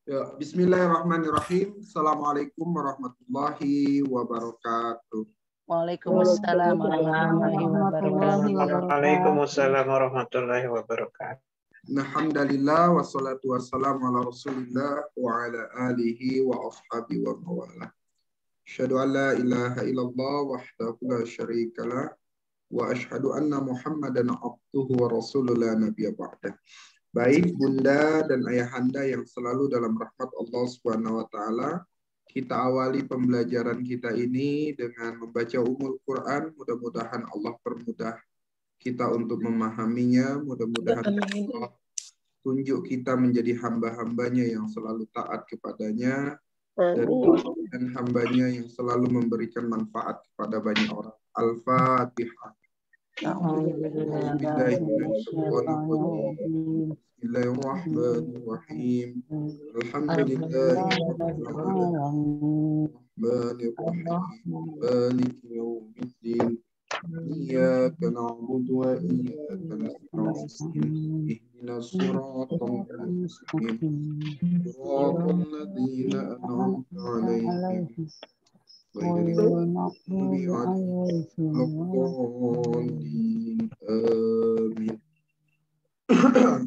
Ya, bismillahirrahmanirrahim. Assalamualaikum warahmatullahi wabarakatuh. Waalaikumsalam warahmatullahi wabarakatuh. Waalaikumsalam warahmatullahi wabarakatuh. Alhamdulillah wassalatu wassalamu ala Rasulillah wa ala alihi wa ashabihi wa mawala. Asyhadu an la ilaha illallah wahdahu la syarikalah wa asyhadu anna Muhammadan abduhu wa rasuluhu la nabiyya ba'dah. Baik Bunda dan Ayahanda yang selalu dalam rahmat Allah Subhanahu wa taala, kita awali pembelajaran kita ini dengan membaca Ummul Quran. Mudah-mudahan Allah permudah kita untuk memahaminya. Mudah-mudahan Allah tunjuk kita menjadi hamba-hambanya yang selalu taat kepadanya dan hambanya yang selalu memberikan manfaat kepada banyak orang. Al-Fatihah. Bismillahirrahmanirrahim. Alhamdulillahirrahmanirrahim. Maliki yaumiddin. Iyyaka na'budu wa iyyaka nasta'in. Ihdinas siratal mustaqim. Siratal ladzina an'amta 'alaihim. Amin.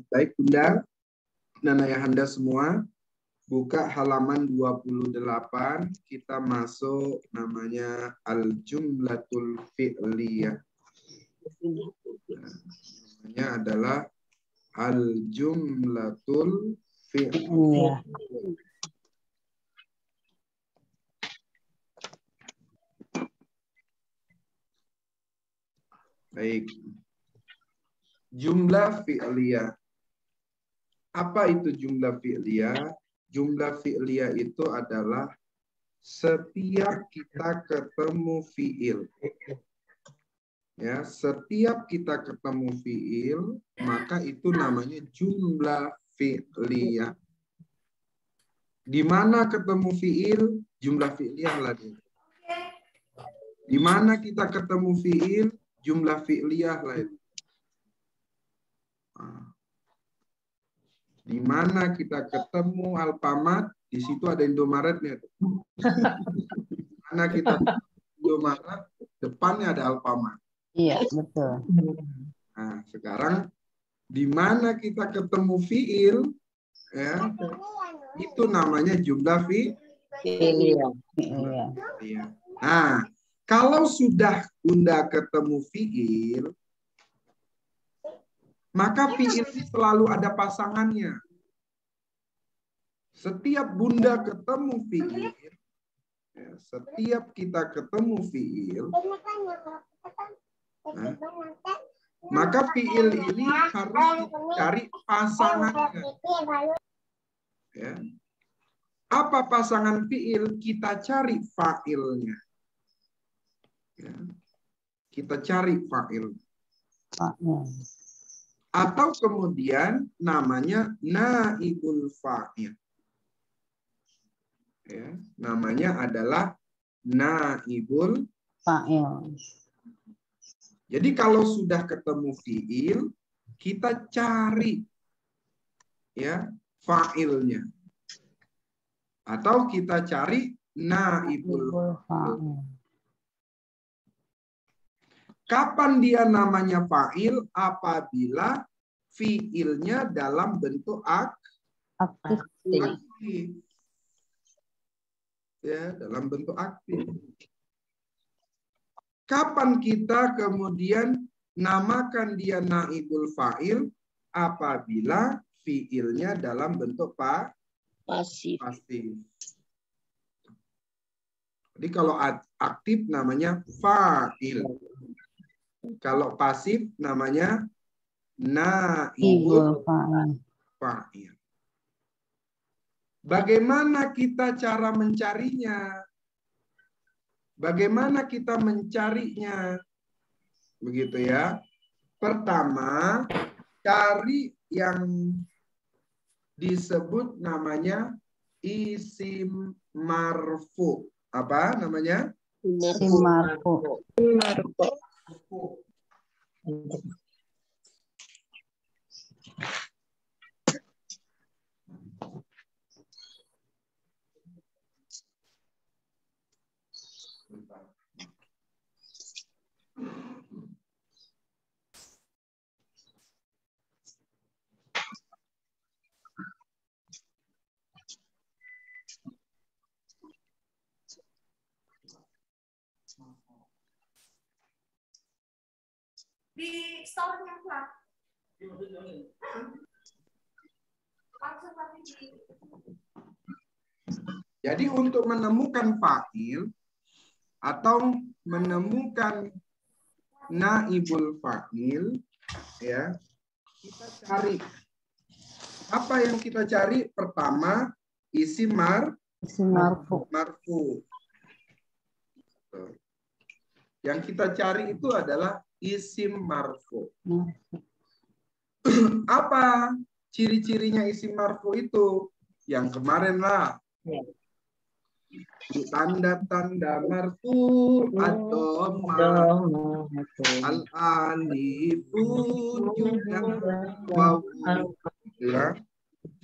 Baik Bunda dan Ayahanda semua, buka halaman 28, kita masuk namanya al-jumlatul fi'liyah. Namanya adalah al-jumlatul fi'liyah. Baik. Jumlah fi'liyah. Apa itu jumlah fi'liyah? Jumlah fi'liyah itu adalah setiap kita ketemu fi'il. Ya, setiap kita ketemu fi'il, maka itu namanya jumlah fi'liyah. Di mana ketemu fi'il, jumlah fi'liyah lagi. Di mana kita ketemu fi'il, jumlah fi'liyah lain. Di mana kita ketemu Alfamart, di situ ada Indomaretnya. Di mana kita ketemu Indomaret, depannya ada Alfamart. Iya, betul. Nah, sekarang di mana kita ketemu fi'il, ya, itu namanya jumlah fi'liyah. Nah, kalau sudah Bunda ketemu fi'il, maka fi'il ini selalu ada pasangannya. Setiap Bunda ketemu fi'il, ya, setiap kita ketemu fi'il, nah, maka fi'il ini harus dicari pasangannya. Ya. Apa pasangan fi'il? Kita cari fa'ilnya. Ya. Kita cari fa'il. Atau kemudian namanya naibul fa'il. Ya, namanya adalah naibul fa'il. Jadi kalau sudah ketemu fi'il, kita cari ya fa'ilnya. Atau kita cari naibul fa'il. Kapan dia namanya fa'il? Apabila fi'ilnya dalam bentuk aktif. Ya, dalam bentuk aktif. Kapan kita kemudian namakan dia naibul fa'il? Apabila fi'ilnya dalam bentuk pasif. Jadi kalau aktif namanya fa'il. Kalau pasif namanya naibul fa'il. Bagaimana kita cara mencarinya? Bagaimana kita mencarinya? Begitu ya. Pertama, cari yang disebut namanya isim marfu. Apa namanya? Isim marfu. Jadi untuk menemukan fa'il atau menemukan naibul fa'il, ya, kita cari. Apa yang kita cari? Pertama, isim marfu. marfu. Yang kita cari itu adalah isim marfu. Apa ciri-cirinya isim marfu itu? Yang kemarin lah. Tanda-tanda marfu atau al-alifun juga wawu, ya.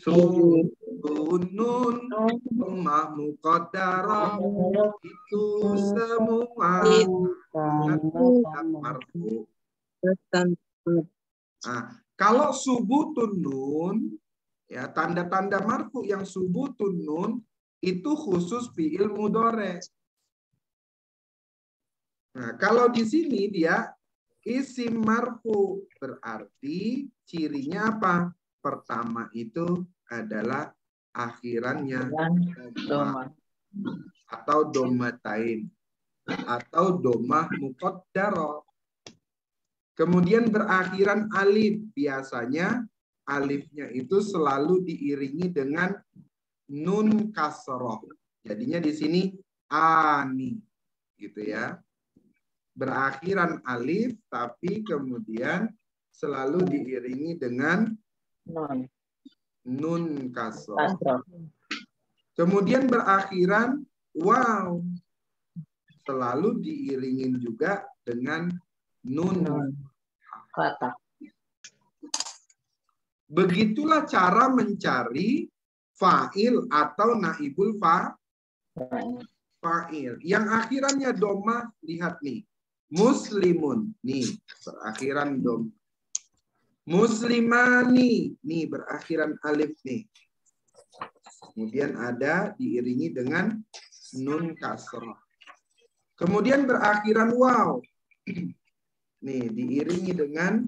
Sunun dhammah muqaddarah itu semua tanda marfu. Nah, kalau subutun nun, ya, tanda-tanda marfu yang subutun nun itu khusus fi'il mudhari'. Nah, kalau di sini dia isim marfu, berarti cirinya apa? Pertama itu adalah akhirannya domah atau domatain atau domah muqaddarah. Kemudian berakhiran alif. Biasanya alifnya itu selalu diiringi dengan nun kasroh. Jadinya di sini ani, gitu ya. Berakhiran alif, tapi kemudian selalu diiringi dengan nun kasroh. Kemudian berakhiran waw, selalu diiringin juga dengan nun kata. Begitulah cara mencari fa'il atau naibul fa'il. Yang akhirannya domah, lihat nih. Muslimun, nih berakhiran dom. Muslimani, nih berakhiran alif nih. Kemudian ada diiringi dengan nun kasrah. Kemudian berakhiran waw. Nih diiringi dengan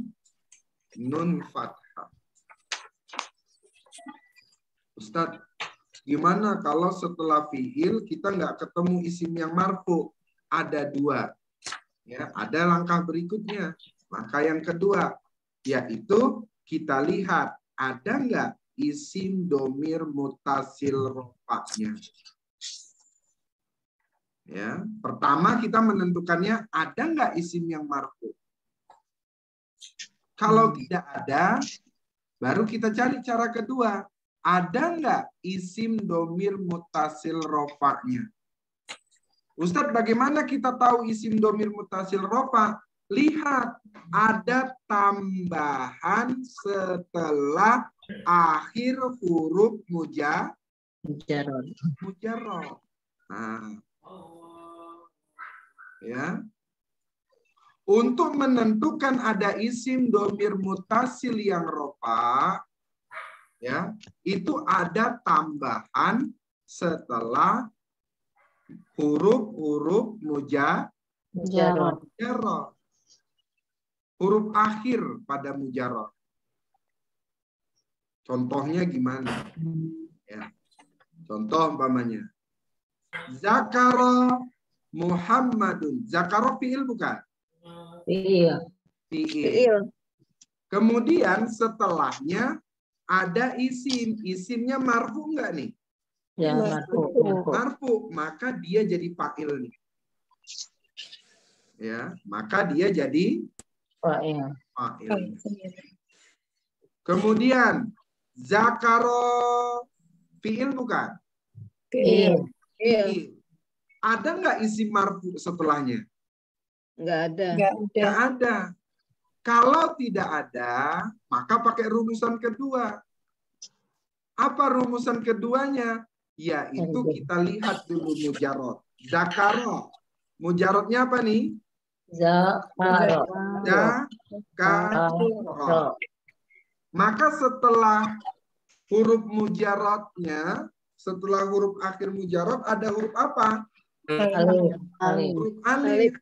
nun fathah. Ustadz, gimana kalau setelah fi'il kita nggak ketemu isim yang marfu? Ada dua. Ya, ada langkah berikutnya. Maka yang kedua, yaitu kita lihat ada nggak isim domir mutasil rofa'nya. Ya, pertama kita menentukannya ada nggak isim yang marfu. Kalau tidak ada, baru kita cari cara kedua. Ada nggak isim domir mutasil rofa'nya? Ustadz, bagaimana kita tahu isim domir mutasil rofa? Lihat, ada tambahan setelah akhir huruf mujarrad. Nah, ya. Untuk menentukan ada isim domir mutasil yang rofa, ya, itu ada tambahan setelah huruf-huruf mujarrad. Huruf akhir pada mujarrad. Contohnya gimana? Ya. Contoh umpamanya. Zakara Muhammadun. Zakara fi'il bukan? Iya. Fi'il. Kemudian setelahnya ada isim. Isimnya marfu enggak nih? Ya, marfu. Maka dia jadi fa'il nih. Ya, maka dia jadi fa'il. Kemudian zakaro fi'il bukan? Fi'il. Ada nggak isim marfu setelahnya? Nggak ada. Nggak ada. Kalau tidak ada, maka pakai rumusan kedua. Apa rumusan keduanya? Yaitu kita lihat dulu mujarrad. Zakaro. Mujarradnya apa nih? Zakaro. Maka setelah huruf mujarradnya, setelah huruf akhir mujarrad ada huruf apa? Alif. Huruf alif.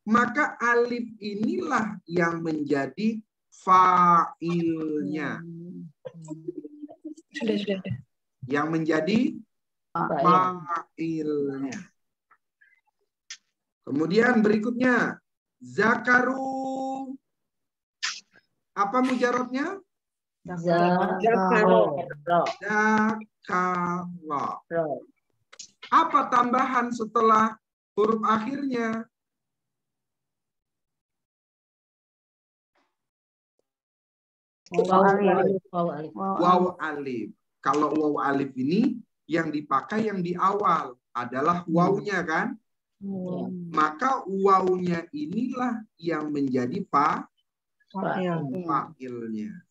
Maka alif inilah yang menjadi fa'ilnya. Sudah. Yang menjadi fa'ilnya. Kemudian berikutnya, zakaru. Apa mujarotnya? Zakaro. Zakaro. Apa tambahan setelah huruf akhirnya? Waw alif. Kalau waw alif ini yang dipakai yang di awal adalah wawnya kan? Maka wawnya inilah yang menjadi fa'ilnya.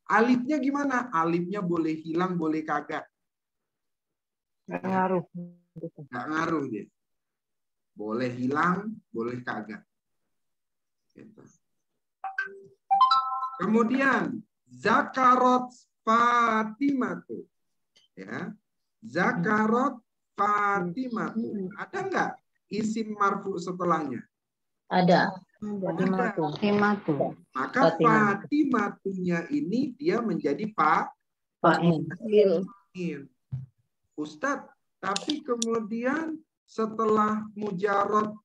Alifnya gimana? Alifnya boleh hilang, boleh kagak. Nggak ngaruh. Nggak ngaruh dia. Boleh hilang, boleh kagak. Gitu. Kemudian zakarot Fatimatu. Ya. Zakarot Fatimatu. Ada nggak isim marfu setelahnya? Ada. Fatimatu. Maka Fatimatunya ini dia menjadi Fa'il. Ustadz, tapi kemudian setelah mujarot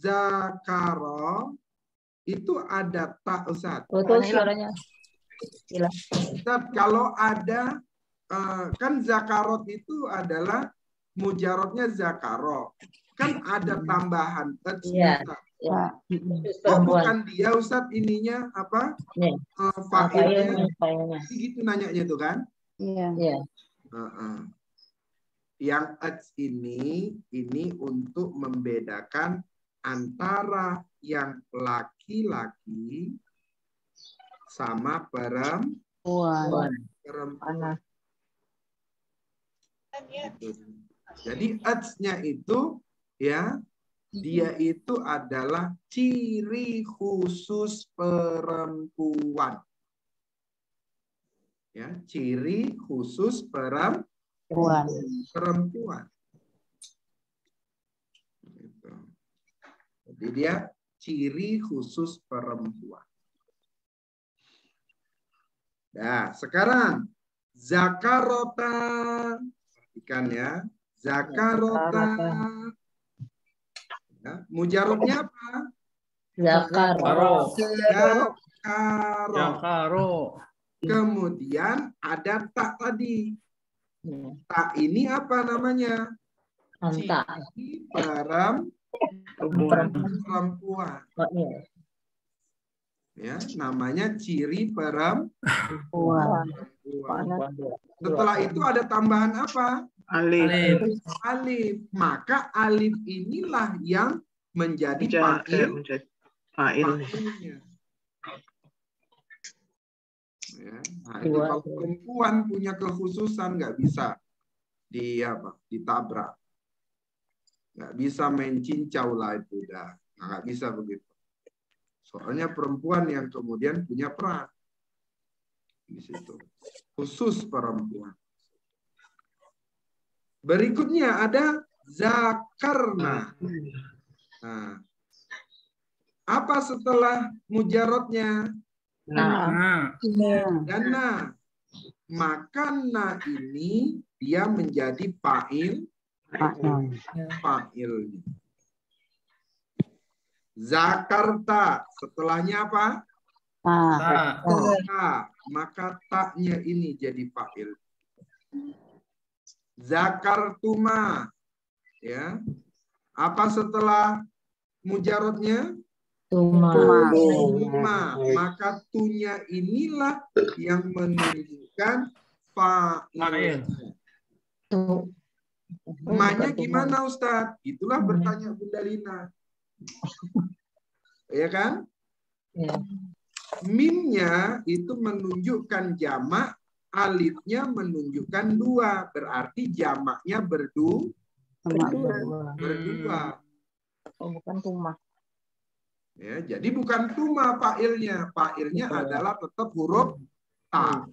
zakaro itu ada tak, Ustadz. Betul suaranya. Ustadz, kalau ada kan zakarot itu adalah mujarotnya zakaro. Kan ada tambahan Iya. Ya. Oh, bukan dia Ustadz ininya apa? Fa'ilnya. Gitu nanyanya tuh kan? Iya. Yang ini untuk membedakan antara yang laki-laki sama perempuan. Jadi nya itu ya dia itu adalah ciri khusus perempuan. Ya, ciri khusus perempuan. Gitu. Jadi dia ciri khusus perempuan. Nah, sekarang zakarota. Perhatikan ya. Zakarota. Ya, mujarotnya apa? Zakaro. Kemudian ada tak tadi. Tak ini apa namanya? Anta. Ciri perempuan. Ya, namanya ciri perempuan. Setelah itu ada tambahan apa? Alif. Maka alif inilah yang menjadi fa'ilnya. Ya, nah, itu kalau perempuan punya kekhususan nggak bisa ditabrak, nggak bisa main cincau lah itu dah, nggak bisa begitu. Soalnya perempuan yang kemudian punya peran di situ, khusus perempuan. Berikutnya ada zakarna. Nah, apa setelah mujarotnya? Dana. Maka na ini dia menjadi fa'ilnya. Zakarta. Setelahnya apa? Maka taknya ini jadi fa'il. Zakartuma. Ya. Apa setelah mujarotnya? Tuma. Maka tunya inilah yang menunjukkan fa'il. Manya gimana Ustadz? Itulah bertanya Bunda Lina. Ya kan? Ya. Mimnya itu menunjukkan jamak, alifnya menunjukkan dua. Berarti jamaknya berdua. Oh, bukan tuma. Ya, jadi bukan tuma fa'ilnya. Fa'ilnya adalah tetap huruf ta.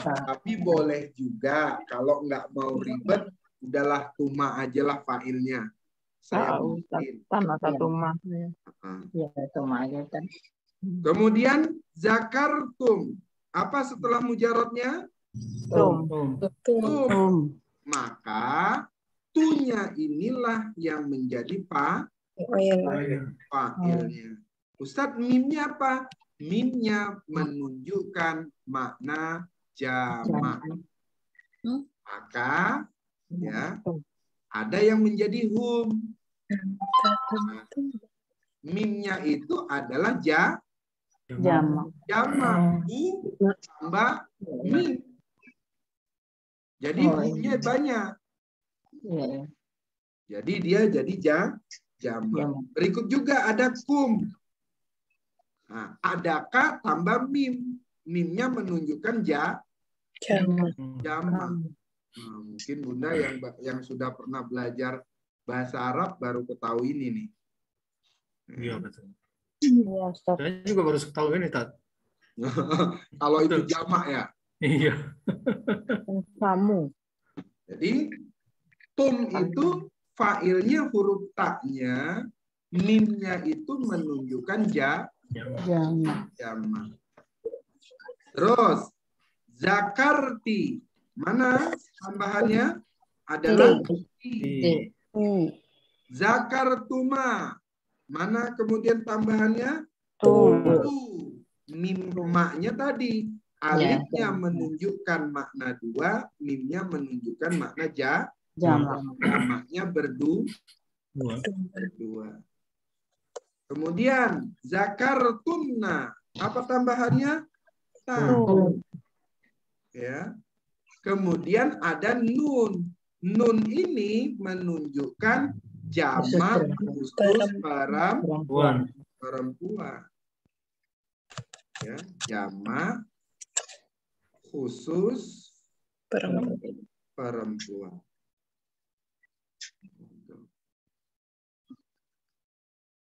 Tapi boleh juga kalau nggak mau ribet, udahlah tuma ajalah fa'ilnya. Saya mungkin. Tanah tuma. Ya, tuma aja kan. Kemudian zakartum. Apa setelah mujarotnya? Tum. Tum. Maka tunya inilah yang menjadi fa'ilnya. Ustadz, mimnya apa? Mimnya menunjukkan makna jamak. Maka ya ada yang menjadi hum. Nah, mimnya itu adalah Jamak. jamak. Hu tambah mim. Jadi humnya banyak. Jadi dia jadi jamak. Berikut juga ada kum. Nah, adakah tambah mim. Mimnya menunjukkan jamak. Nah, mungkin Bunda yang sudah pernah belajar bahasa Arab baru ketahui ini nih. Iya, betul. Iya, Ustaz. Saya juga baru tahu ini, Tat. Kalau itu jamak ya. Iya. Kamu. Jadi tum itu fa'ilnya huruf taknya, mimnya itu menunjukkan Jamak. jamak. Terus zakarti, mana tambahannya? Adalah Iya. zakartuma. Mana kemudian tambahannya? Tum. Mim maknya tadi alifnya menunjukkan makna dua, mimnya menunjukkan makna Jamak. jamaknya berdua. Kemudian zakartunna, apa tambahannya? Ya. Kemudian ada nun. Nun ini menunjukkan jamak khusus perempuan. Ya, jamak khusus perempuan.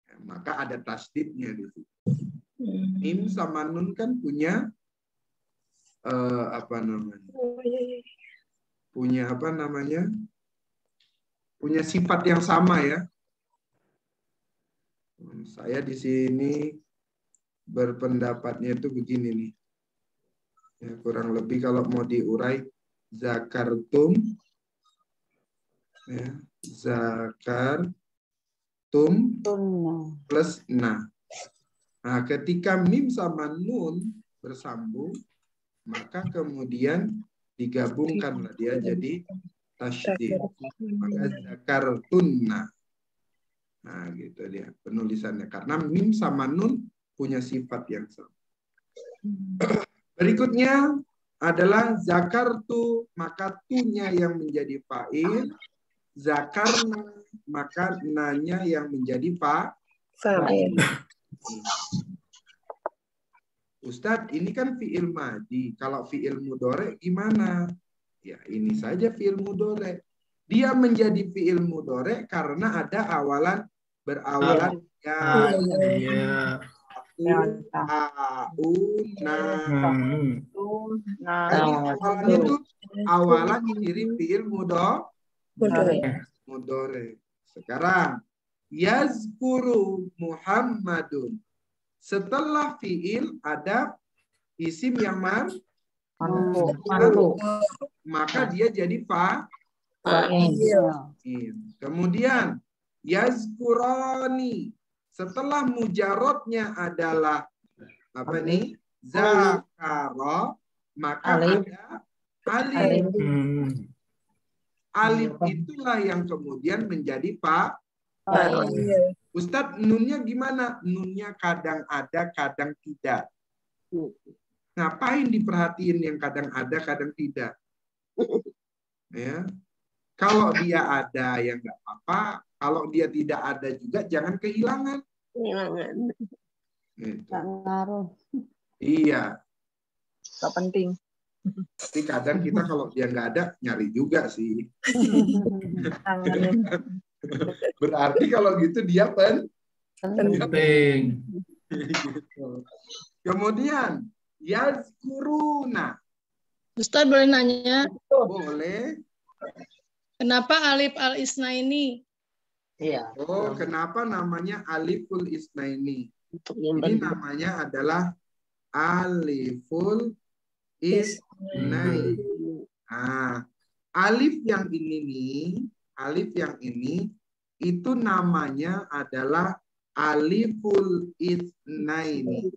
Ya, maka ada tasdidnya di situ. Mim sama nun kan punya punya sifat yang sama ya. Saya di sini berpendapatnya itu begini nih. Ya, kurang lebih kalau mau diurai zakartum ya, zakartum plus na. Nah, ketika mim sama nun bersambung, maka kemudian digabungkanlah dia jadi tasydid. Maka zakartunna. Nah, gitu dia penulisannya. Karena mim sama nun punya sifat yang sama. Berikutnya adalah zakartu, maka tunya yang menjadi fa'il. Zakarna, maka nanya yang menjadi fa'il. Ustadz, ini kan fi'il madi. Kalau fi'il mudhore gimana? Ya, ini saja fi'il mudhore. Dia menjadi fi'il mudhore karena ada berawalan ya. Awalannya itu awalan ciri fi'il mudhore. Sekarang yazkuru Muhammadun. Setelah fi'il ada isim yang marfu. Maka dia jadi fa'il. Kemudian yazkurani. Setelah mujarotnya adalah apa nih? Zakara, maka ada alif. Alif itulah yang kemudian menjadi fa'il. Ustadz, nunnya gimana? Nunnya kadang ada, kadang tidak. Ngapain diperhatiin yang kadang ada, kadang tidak? Ya. Kalau dia ada, ya nggak apa-apa. Kalau dia tidak ada juga, jangan kehilangan. Gitu. Ngaruh. Iya. Gak penting. Tapi kadang kita kalau dia nggak ada, nyari juga sih. Berarti kalau gitu dia penting. Kemudian yazkuruna. Ustaz boleh nanya? Boleh. Kenapa alif al-isna ini? Iya. Oh, kenapa namanya aliful isnaini? Untuk yang Ini berdua. namanya adalah aliful isnain. Nah, alif yang ini nih, alif yang ini itu namanya adalah aliful isnaini.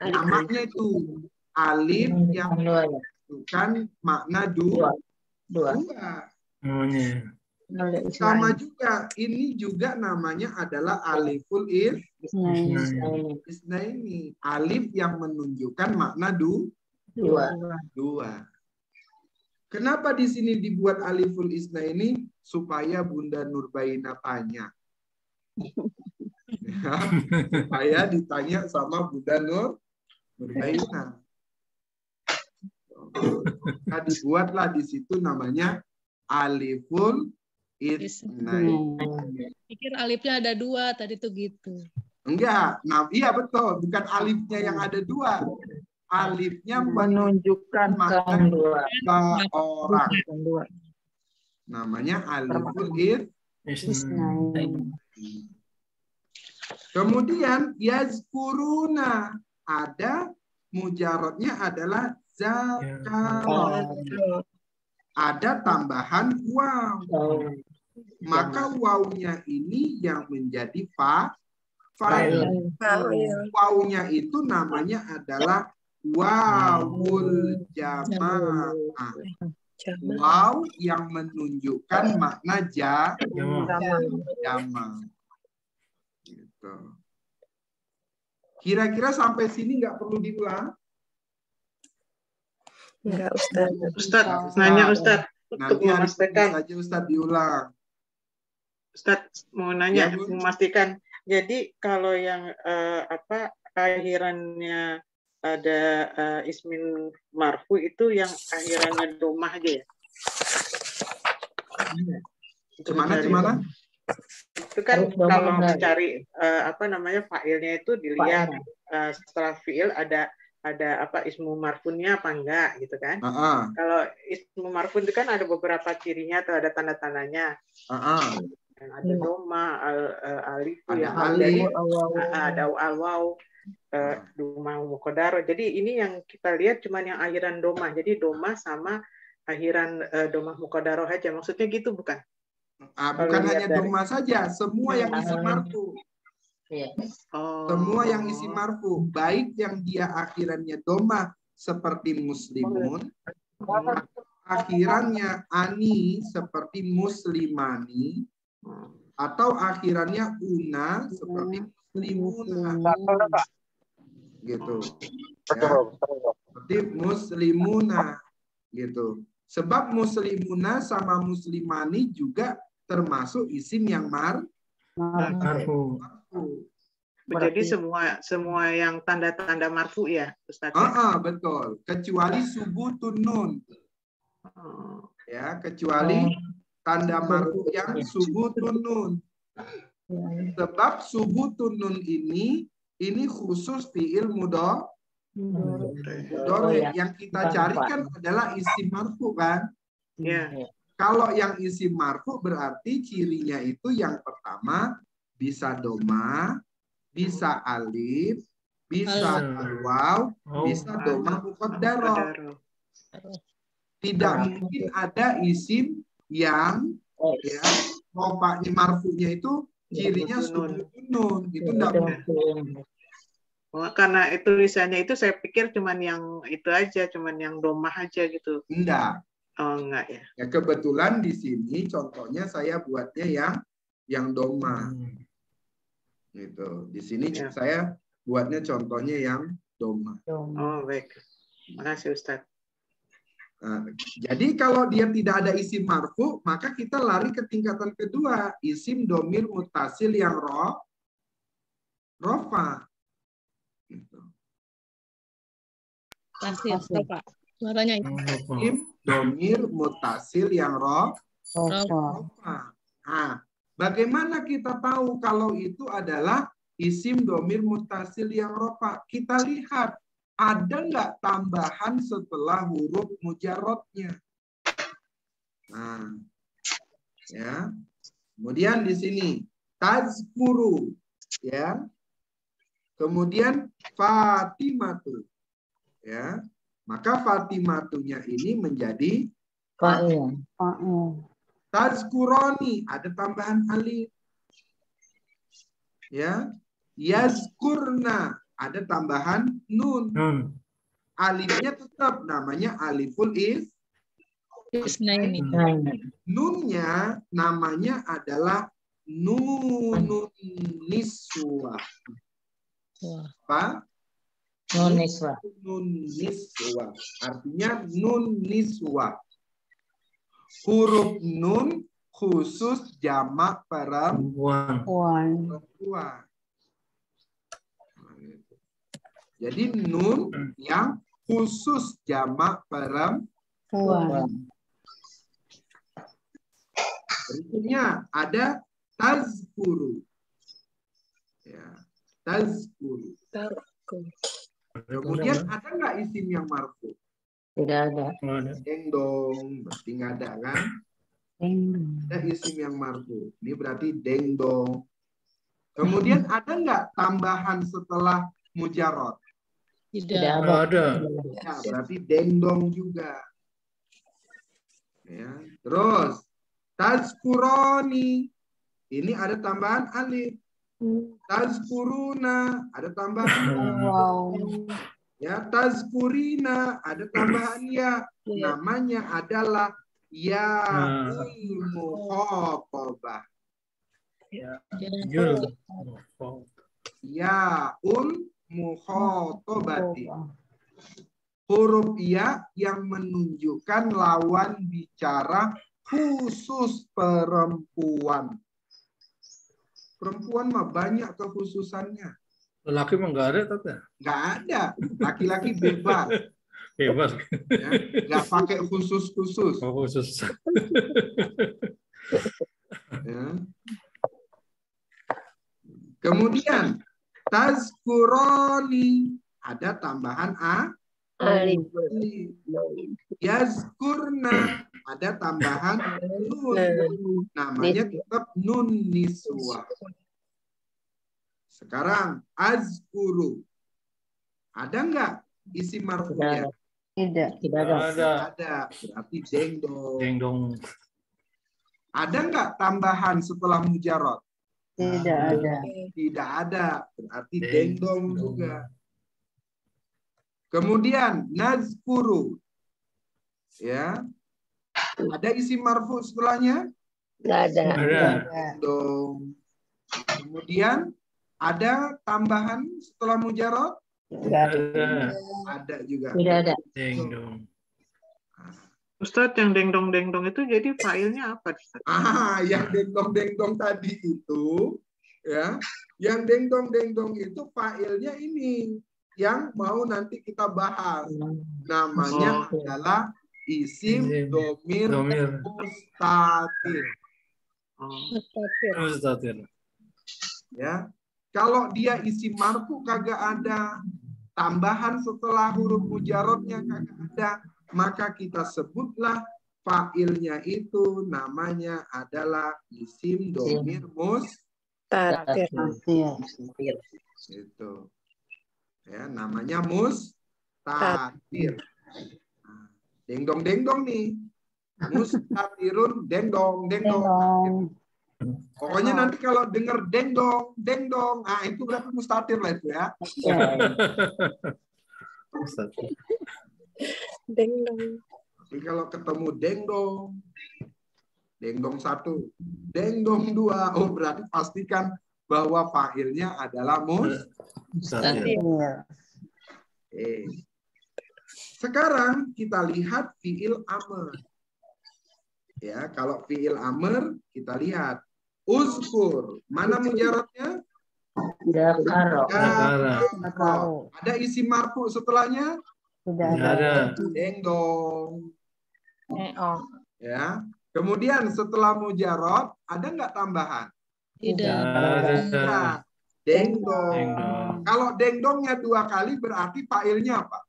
Namanya itu alif yang Dua ya. menunjukkan makna Dua. dua. Namanya. Sama juga, ini juga namanya adalah aliful isnaini. Alif yang menunjukkan makna Dua. dua. Kenapa di sini dibuat aliful isnaini? Supaya Bunda Nurbaina tanya. Ya, supaya ditanya sama Bunda Nurbaina. Nah, dibuatlah di situ namanya aliful isnaini. Pikir alifnya ada dua tadi tuh gitu. Enggak, nah, iya betul, bukan alifnya yang ada dua. Alifnya Menunjukkan makna Dua. orang. dua. Namanya aliful Isnain. Kemudian yazkuruna, ada mujarodnya adalah zakara. Ada tambahan waw. Maka wawnya ini yang menjadi fa'il. Wawnya itu namanya adalah wawul jamaah. Waw yang menunjukkan makna jama. Gitu. Kira-kira sampai sini nggak perlu diulang? Enggak, Ustaz. Ustaz, nanya Ustaz. Untuk Nanti hari memastikan. saja Ustaz diulang. Ustaz mau nanya, Ya, Bu. memastikan. Jadi kalau yang akhirannya ada ismin marfu itu yang akhirannya domah aja ya? Gimana? Itu kan Harus domah, kalau benar. mencari fa'ilnya itu dilihat setelah fi'il ada ismu marfunnya apa enggak gitu kan? Kalau ismu marfun itu kan ada beberapa cirinya atau ada tanda-tandanya. Ada doma, alif, yang alif, ada al-waw, doma muqaddar. Jadi ini yang kita lihat cuma yang akhiran doma. Jadi doma sama akhiran doma muqaddaroh aja. Maksudnya gitu bukan? Bukan hanya doma saja, semua yang isi marfu. Semua yang isi marfu, baik yang dia akhirannya doma seperti muslimun, akhirannya ani seperti muslimani, atau akhirannya una seperti muslimuna. Gitu. Ya. Seperti muslimuna gitu. Sebab muslimuna sama muslimani juga termasuk isim yang marfu. Jadi semua yang tanda-tanda marfu ya, Ustaz? Betul. Kecuali subutun nun. Ya, kecuali tanda marfu yang subutun nun. Sebab subutun nun ini khusus fi'il mudhari. Yang kita carikan adalah isim marfu kan? Kalau yang isim marfu berarti cirinya itu yang pertama bisa doma, bisa alif, bisa al-waw, bisa doma muqaddarah. Tidak mungkin ada isim yang rofa'nya marfu'nya itu cirinya subutun nun. Itu enggak mungkin. Karena tulisannya itu saya pikir cuman yang itu aja, cuman yang domah aja gitu. Enggak. Oh, enggak ya. Ya kebetulan di sini contohnya saya buatnya yang domah. Gitu. Di sini saya buatnya contohnya yang domah. Oh, baik. Terima kasih Ustaz. Nah, jadi kalau dia tidak ada isim marfu, maka kita lari ke tingkatan kedua, isim domir mutasil yang rofa. Gitu. Pasti, Pak. Suaranya itu. Isim domir mutasil yang rofa. Nah, bagaimana kita tahu kalau itu adalah isim domir mutasil yang rofa? Kita lihat ada nggak tambahan setelah huruf mujarrodnya. Nah, ya. Kemudian di sini tazkuru, ya. Kemudian Fatimatu. Ya. Maka Fatimatunya ini menjadi Fa'il. Tazkuroni, ada tambahan alif. Ya. Yazkurna, ada tambahan nun. Alifnya tetap namanya aliful Isnaini. Nunnya namanya adalah nunun niswa. Apa? Nun niswa. Nun niswa. Artinya nun niswa. Huruf nun khusus jamak perempuan. Jadi nun yang khusus jamak perempuan. Berikutnya ada tazkuru. Ya, tazkuru. Kemudian ada nggak isim yang marfu? Tidak ada. Dengdong, berarti nggak ada kan? Ada isim yang marfu. Ini berarti dengdong. Kemudian ada nggak tambahan setelah mujarot? Tidak ada. Ya, berarti dengdong juga. Ya, terus tazkuroni. Ini ada tambahan alif. Tazkuruna, ada tambahan ya. Tazkurina, ada tambahan ya. Namanya adalah yaul mukhatabah. Yaul mukhatabati. Huruf ya yang menunjukkan lawan bicara khusus perempuan. Perempuan mah banyak kekhususannya. Lelaki mah nggak ada, tapi nggak ada. Laki-laki bebas. Bebas. Ya, nggak pakai khusus-khusus. Oh, khusus. Ya. Kemudian tazkuroni, ada tambahan alif. Yazkurna, ada tambahan nun. Namanya tetap nun niswa. Sekarang azkuru. Ada nggak isim marfu'nya? Tidak ada. Ada. Berarti dengdong. Dengdong. Ada nggak tambahan setelah mujarot? Tidak ada. Tidak ada. Berarti dengdong juga. Kemudian nazkuru. Ya. Ada isim marfu setelahnya? Tidak ada. Dong. Kemudian ada tambahan setelah mujarot? Tidak ada. Ada juga. Tidak ada. Dengdong. Ustadz, yang dengdong-dengdong itu jadi failnya apa? Yang dengdong-dengdong tadi itu, ya, yang dengdong-dengdong itu failnya ini, yang mau nanti kita bahas. Namanya adalah isim domir mustatir. Mustatir. Ya, kalau dia isim marfu kagak ada, tambahan setelah huruf mujarotnya kagak ada, maka kita sebutlah fa'ilnya itu namanya adalah isim domir mustatir. Itu. Ya, namanya mustatir. Dengdong-dengdong nih. Mustatirun, dengdong. Pokoknya nanti kalau dengar dengdong, itu berarti mustatir lah itu ya. Dengdong. Tapi kalau ketemu dengdong 1, dengdong 2, oh berarti pastikan bahwa fa'ilnya adalah mustatir. Sekarang kita lihat fi'il amr. Ya, kalau fi'il amr kita lihat uzkur. Mana mujarotnya? Dakaro. Ada isim marfu setelahnya? Tidak ada. Dengdong. Ya. Kemudian setelah mujarot ada nggak tambahan? Tidak. Nah, dengdong. Kalau dengdongnya 2 kali berarti fa'ilnya apa?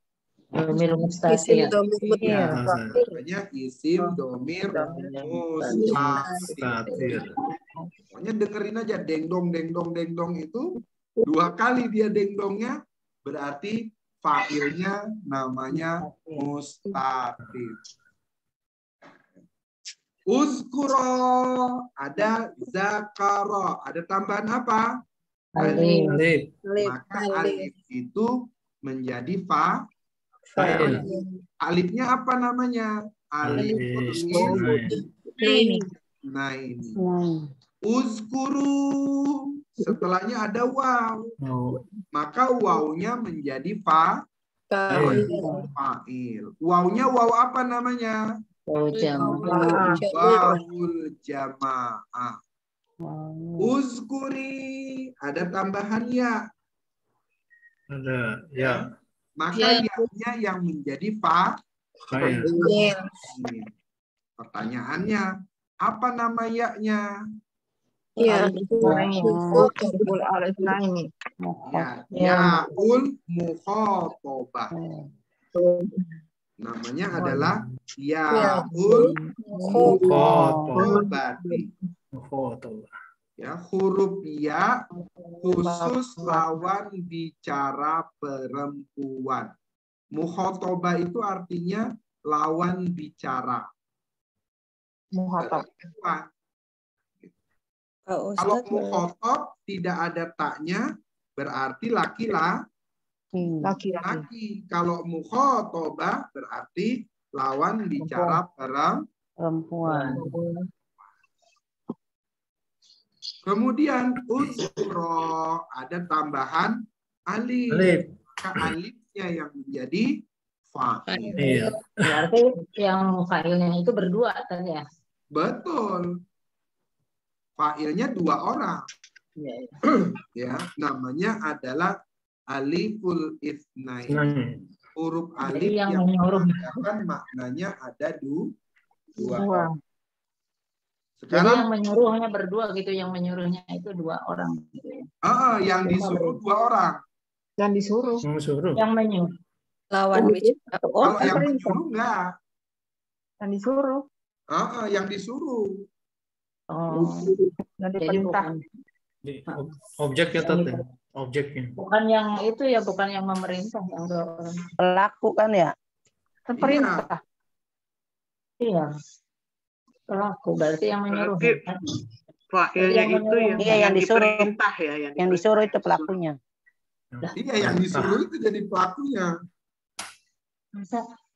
Domir mustatir. Namanya isim domir mustatir. Pokoknya dengerin aja dengdong itu 2 kali dia dengdongnya, berarti fa'ilnya namanya mustatir. Uzkuro, ada zakaro, ada tambahan apa? Alif. Maka alif itu menjadi fa'il. Alifnya apa namanya? Alif naini. Uzkuru, setelahnya ada waw. Maka wawnya menjadi fa'il. Wawnya waw apa namanya? Waw jamaah. Wawul jamaah. Uzkuri, ada tambahan ya. Ada ya. Maka ya-nya yang menjadi fa'il. Pertanyaannya, apa nama ya-nya? Ya. Ya'ul mukhatabah. Namanya adalah ya'ul mukhatabah. Ya, huruf ya khusus lawan bicara perempuan. Mukhatabah itu artinya lawan bicara. Perempuan. Kalau mukhatab tidak ada taknya, berarti laki-laki. Kalau mukhatabah berarti lawan bicara Perempuan. Kemudian uzkuro, ada tambahan alif. Maka alifnya yang menjadi fa'il. Berarti yang fa'ilnya itu berdua kan ya? Betul. Fa'ilnya 2 orang. Ya, namanya adalah aliful itsnain. Huruf alif yang menunjukkan maknanya ada 2 orang. Sekarang yang menyuruhnya berdua gitu, yang menyuruhnya itu 2 orang. Gitu ya. Yang disuruh 2 orang. Yang disuruh. Yang menyuruh. Lawan bicara. Kalau yang menyuruh enggak. Yang disuruh. Yang disuruh. Yang diperintah. Objeknya tadi. Objeknya. Bukan yang itu ya, bukan yang memerintah, yang 2 orang. Pelaku kan ya? Perintah. Iya. Pelaku berarti yang menyuruh. Fa'ilnya itu yang disuruh. diperintah ya. Yang disuruh itu pelakunya. Iya, yang disuruh itu jadi pelakunya.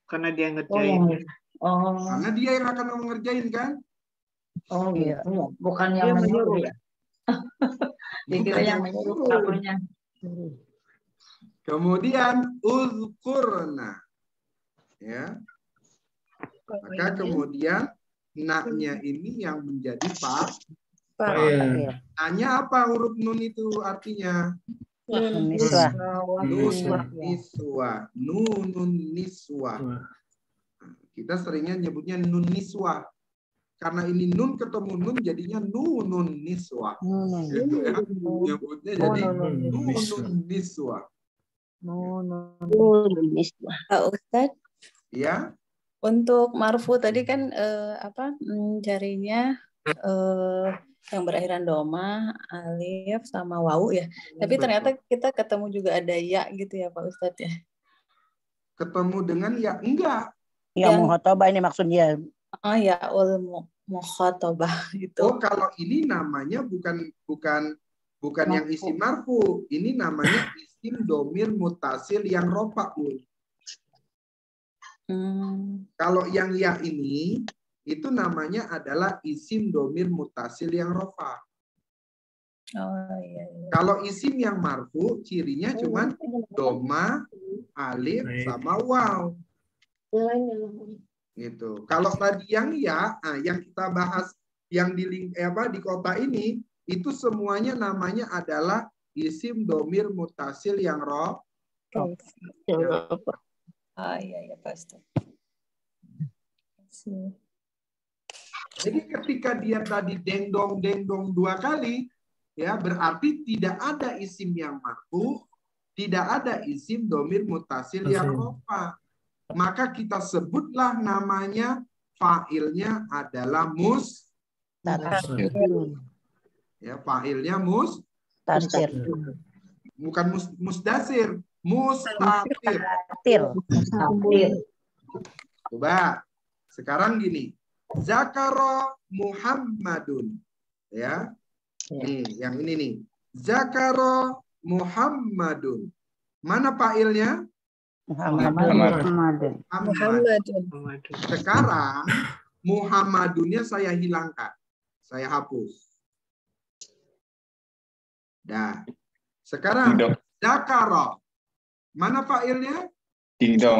Karena dia ngerjain. Karena dia yang akan mengerjain kan? Oh gitu. Bukan yang menyuruh ya. Dikira yang menyuruh pelakunya. Kemudian uzkurna. Ya. Maka kemudian naknya ini yang menjadi fa'il. Naknya apa huruf nun itu artinya? Nun niswah. Nunun niswah. Kita seringnya nyebutnya nun niswah. Karena ini nun ketemu nun jadinya nunun niswah. Gitu ya. Nyebutnya jadi nunun niswah. Nunun niswah. Pak Ustadz, Ya. untuk marfu tadi kan carinya yang berakhiran doma, alif sama wawu ya. Tapi ternyata kita ketemu juga ada ya gitu ya Pak Ustadz ya. Ketemu dengan ya enggak. Yang mukhatabah ini maksudnya. Ya mukhatabah gitu. Oh, kalau ini namanya bukan yang isim marfu. Ini namanya isim domir mutasil yang rofa. Kalau yang ya ini itu namanya adalah isim domir mutasil yang rofa. Iya. Kalau isim yang marfu cirinya cuma doma, alif sama waw. Gitu. Kalau tadi yang ya, yang kita bahas yang di kota ini itu semuanya namanya adalah isim domir mutasil yang rofa. Iya pasti. Jadi ketika dia tadi dengdong 2 kali, ya berarti tidak ada isim yang marfu, tidak ada isim domir mutasil yang rofa. Maka kita sebutlah namanya fa'ilnya adalah mustatir. Ya, fa'ilnya mustatir. bukan musdasir, mustatir. Mustatir. Coba sekarang gini, zakaro Muhammadun, ya. Nih, yang ini nih, zakaro Muhammadun. Mana fa'ilnya? Muhammadun. Sekarang Muhammadunnya saya hilangkan, saya hapus. Dah. Sekarang zakaro. Mana fa'ilnya? Dingdong.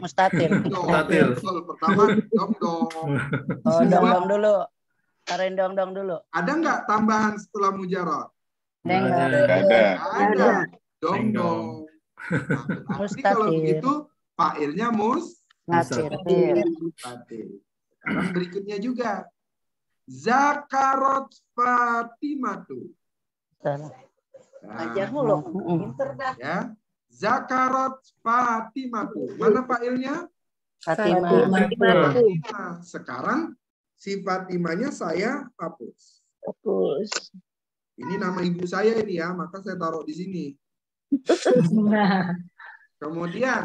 Mustatir. Pertama dong. Oh, dong dulu. Taruhin dong dulu. Ada nggak tambahan setelah mujarot? Ada. Dong. Nah, berarti kalau begitu fa'ilnya mustatir. Sekarang berikutnya juga. Zakarot Fatimatu. Ajar mulu. Ya. Zakarot Fatimatu. Mana fa'ilnya? Fatimah. Sekarang si Fatimahnya saya hapus. Ini nama ibu saya ini ya, maka saya taruh di sini. Kemudian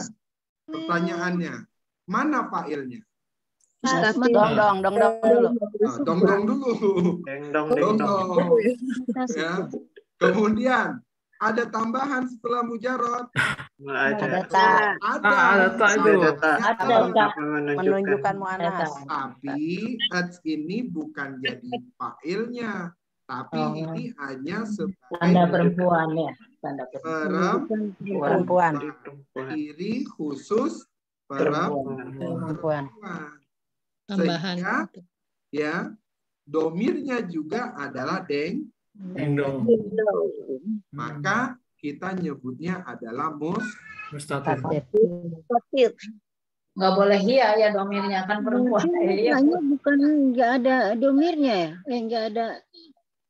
pertanyaannya, mana fa'ilnya? Dong dulu. Dong dulu. Ya. Kemudian ada tambahan setelah mujarot. Ada menunjukkan muannas. Tapi ini bukan jadi fa'ilnya, tapi ini hanya sebagai tanda perempuan ya, tanda perempuan. Ciri khusus perempuan. Sehingga ya domirnya juga adalah deng. Maka kita nyebutnya adalah mustatir. Nggak boleh hia ya domirnya, kan perempuan. Iya, bukan nggak ada domirnya ya? Nggak ada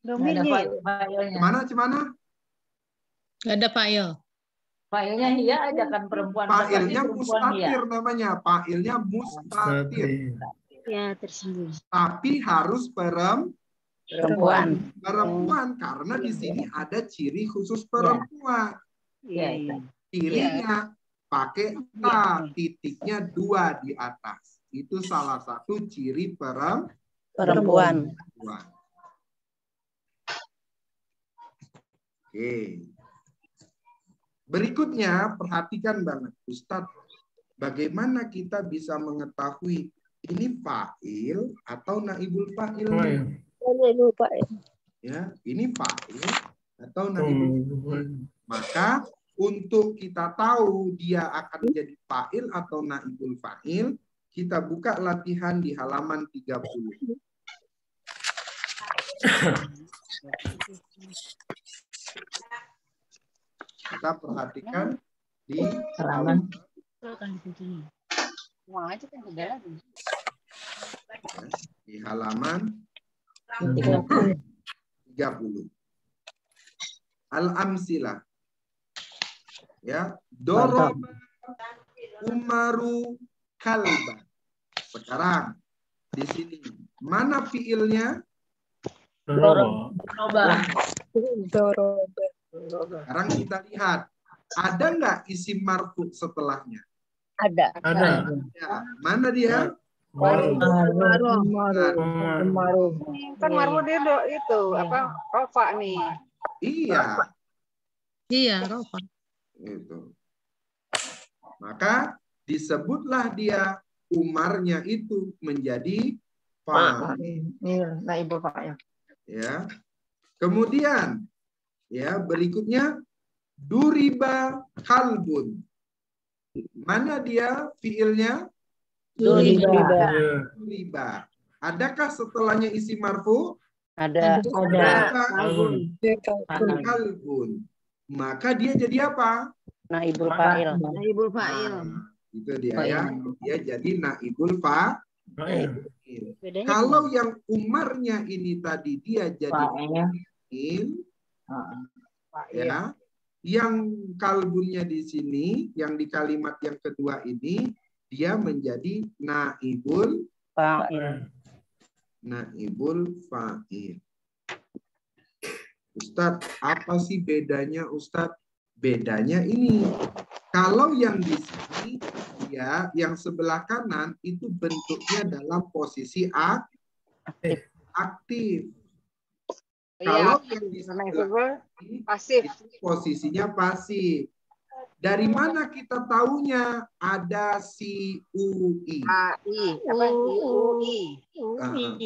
domirnya. Cemana? Nggak ada fa'il. Fa'ilnya hia aja kan perempuan. Fa'ilnya mustatir namanya. Fa'ilnya mustatir. Ya, tersinggung. Tapi harus perempuan karena di sini ada ciri khusus perempuan. Cirinya pakai ta, titiknya 2 di atas. Itu salah satu ciri perempuan. Oke. Berikutnya perhatikan banget Ustadz, bagaimana kita bisa mengetahui ini fa'il atau naibul fa'il? Ya, ini fa'il atau naibul fa'il. Maka untuk kita tahu dia akan menjadi fa'il atau naibul fa'il, kita buka latihan di halaman 30. Kita perhatikan di halaman di halaman 30. Al-amsilah. Ya, doroba Umaru kalba. Sekarang di sini mana fiilnya? Doroba. Sekarang kita lihat, ada nggak isim marfu setelahnya? Ada. Ya, mana dia? Maru. Kan maru dia itu apa? Rofa nih. Iya. Iya, rofa. Gitu. Maka disebutlah dia Umarnya itu menjadi fa'il. Naibul fa'il. Ya. Kemudian ya berikutnya duriba kalbun. Mana dia fiilnya? Duriba. Adakah setelahnya isi marfu? Ada. Kalbun. Maka dia jadi apa? Naibul fa'il. Itu dia ya. Dia jadi naibul fa'il. Kalau yang Umarnya ini tadi dia jadi fa'il. Ya. Yang kalbunnya di sini, yang di kalimat yang kedua ini, dia menjadi naibul fa'il. Naibul fa'il. Ustadz, apa sih bedanya Ustadz Bedanya ini. Kalau yang di sini ya, yang sebelah kanan itu bentuknya dalam posisi aktif. Kalau yang di sebelah ini pasif, itu posisinya pasif. Dari mana kita tahunya ada si UI?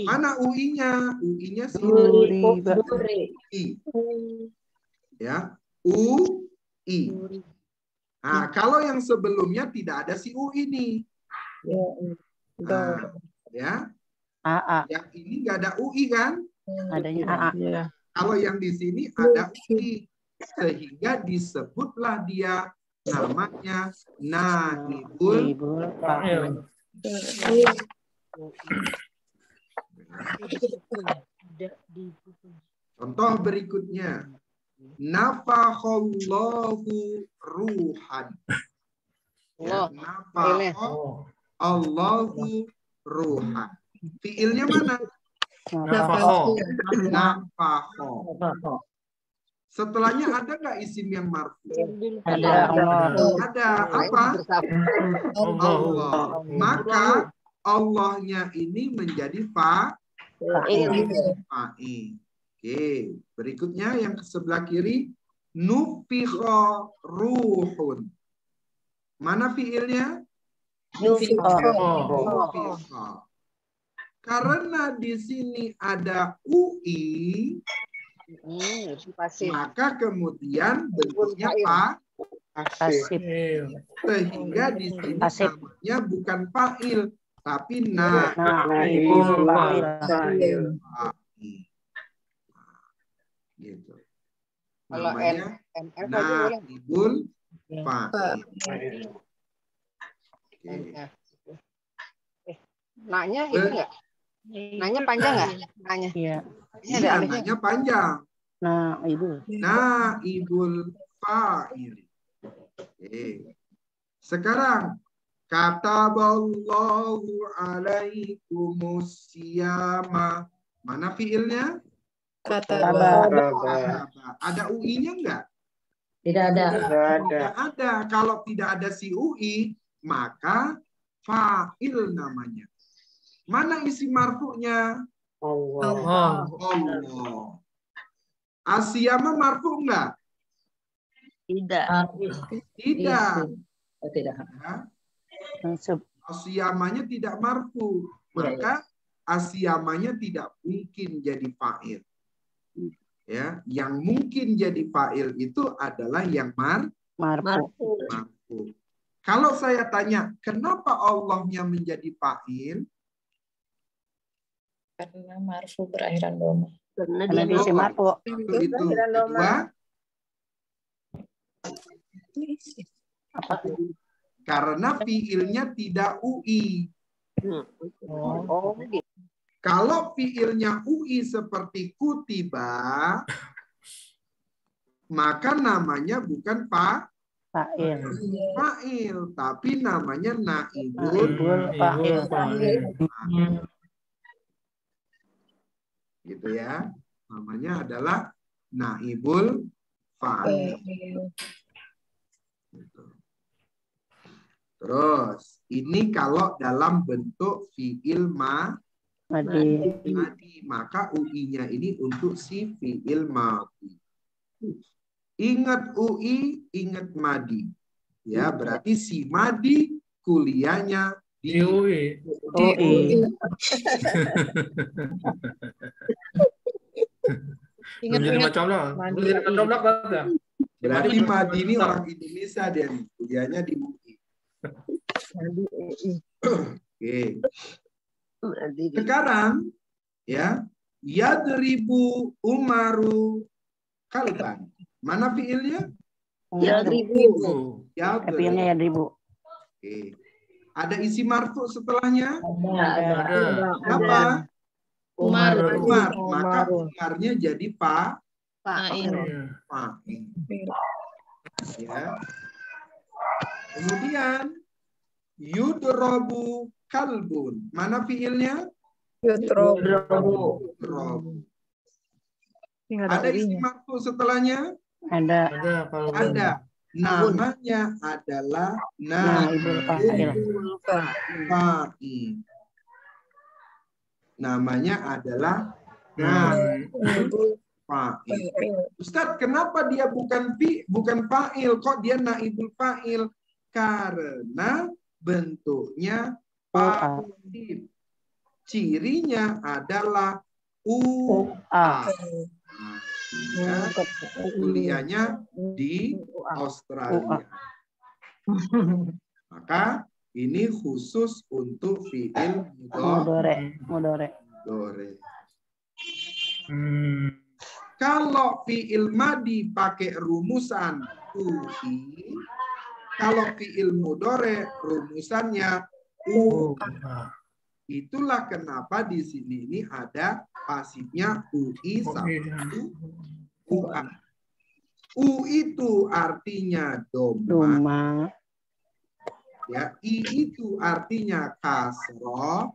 Mana UI-nya? UI-nya sini. Ya, UI. Nah, kalau yang sebelumnya tidak ada si UI nih. Nah, ya. Yang ini nggak ada UI kan? Adanya AA. Kalau yang di sini ada UI, sehingga disebutlah dia namanya naibul fa'il. Contoh berikutnya, nafakhallahu ruhan. Ya, nafakhallahu ruhan. Fiilnya mana? Nafakho. Setelahnya ada nggak isim yang marfu? Ada. Ada. Apa? Allah. Maka Allahnya ini menjadi fa'il. Oke. Berikutnya yang ke sebelah kiri. Nufikha ruhun. Mana fiilnya? Nufikha. Karena di sini ada UI, maka kemudian bentuknya pasif. Sehingga di sini namanya bukan fa'il, tapi naibul fa'il. Gitu. Namanya naibul fa'il. Nanya itu enggak? Nanya panjang nggak? Nanya. Iya. Nanya panjang. Naibul fa'il. Sekarang kataballahu alaikumus siyama. Mana fiilnya? Kataba. Ada UI-nya enggak? Tidak ada. Tidak ada. Kalau tidak ada si UI, maka fa'il namanya. Mana isi marfu'nya? Allah. Allah. Asyama marfu' enggak? Tidak. Tidak. Tidak. Asyamanya tidak marfu. Maka asyamanya tidak mungkin jadi fa'il. Ya, yang mungkin jadi fa'il itu adalah yang marfu. Kalau saya tanya, kenapa Allahnya menjadi fa'il? Karena marfu berakhiran doma. Karena dia bisa marfu. Itu kedua. Karena fiilnya tidak UI. Kalau fiilnya UI seperti kutiba, maka namanya bukan fa'il, tapi namanya naibul fa'il. Gitu ya, namanya adalah naibul fa'il. Terus ini kalau dalam bentuk fi'il madi, maka UI-nya ini untuk si fi'il madi. Ingat UI, ingat madi. Ya, berarti si madi kuliahnya di UI. Berarti Madi ini orang Indonesia dia nih, kuliahnya di UI. Oke. Sekarang ya, yadribu Umaru kalban. Mana fiilnya? Yadribu. Fiilnya yadribu. Oke. Ada isi marfu setelahnya? Ada. Apa? Umar. Maka Umarnya jadi fa'il. Ya. Kemudian yudrobu kalbun. Mana fiilnya? Yudrobu. Ada isi marfu setelahnya? Ada. Ada. Namanya adalah Naibul fa'il. Namanya adalah naibul fa'il. Ustadz, kenapa dia bukan fa'il? Kok dia naibul fa'il? Karena bentuknya pasif. Cirinya adalah UA. Ya, kuliahnya di Australia. Maka ini khusus untuk fi'il mudhari. Kalau fi'il madi pakai rumusan UI, kalau fi'il mudhari rumusannya U. Itulah kenapa di sini ini ada pasifnya UI sama UA. U itu artinya doma. Ya, I itu artinya kasroh.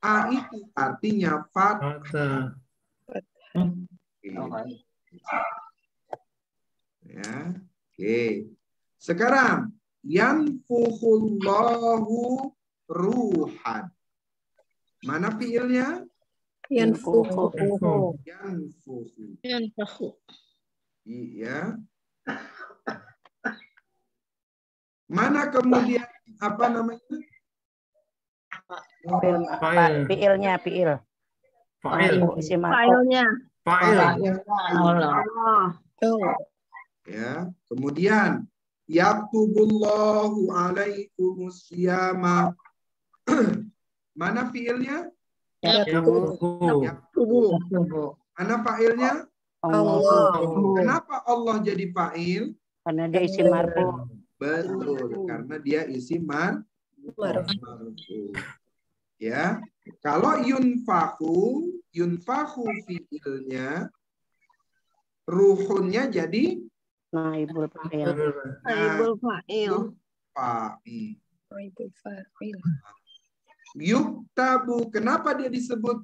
A itu artinya fathah. Ya, oke. Sekarang yanfukhullahu ruhan. Mana fiilnya? Yanfuhu. Iya. Mana kemudian apa namanya? Fiilnya. Ya, kemudian yaktubullahu alaikumus syiyama. Mana fiilnya? Mana fa'ilnya? Allah. Kenapa Allah jadi fa'il? Karena dia isim marfu. Betul, karena dia isim marfu. Ya, kalau yunfahu fiilnya, ruhunnya jadi naibul fa'il. Yuktabu, kenapa dia disebut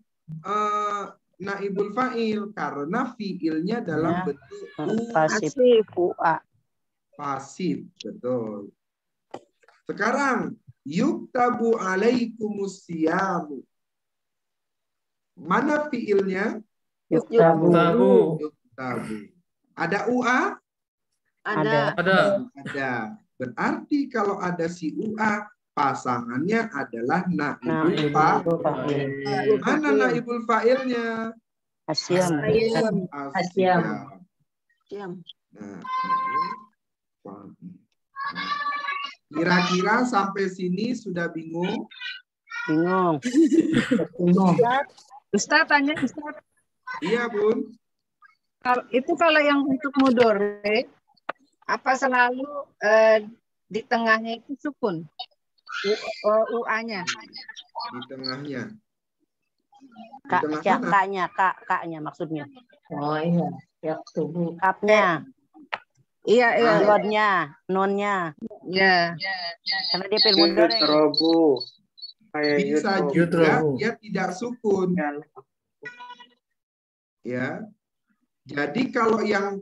naibul fa'il? Karena fiilnya dalam bentuk pasif, betul. Sekarang yuktabu alaikumus siyamu. Mana fiilnya? Yuktabu. Ada UA? Ada. Berarti kalau ada si UA, pasangannya adalah naibul fa'il. Mana naibul fa'ilnya? Asyam. Kira-kira sampai sini sudah bingung? Bingung. Ustaz tanya, Ustaz. Iya, Bun. Itu kalau yang untuk mudhari, apa selalu di tengahnya itu sukun? UA-nya. Di tengahnya. Kaknya maksudnya. Oh iya, yaktubu. Kapnya. Iya. Nonnya. Iya. Karena dia fi'il mudhari. Bisa juga dia tidak sukun. Ya. Jadi kalau yang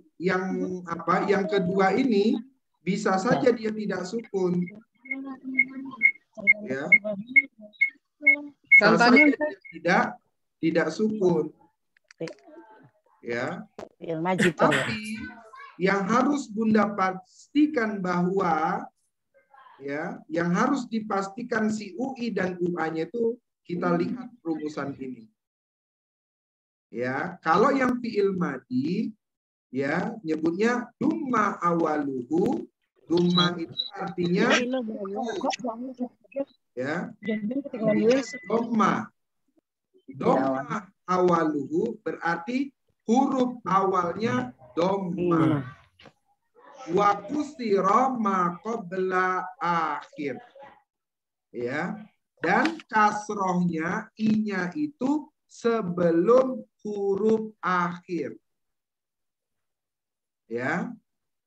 kedua ini bisa saja dia tidak sukun. Ya. Contohnya dia tidak sukun. Ya. Tapi yang harus Bunda pastikan bahwa yang harus dipastikan si UI dan UA-nya itu kita lihat rumusan ini. Ya, kalau yang fi'il madi nyebutnya dumma awaluhu. Dumma itu artinya Domma awaluhu berarti huruf awalnya domma. Wa kusira ma qabla akhir. Ya. Dan kasrohnya i-nya itu sebelum huruf akhir. Ya.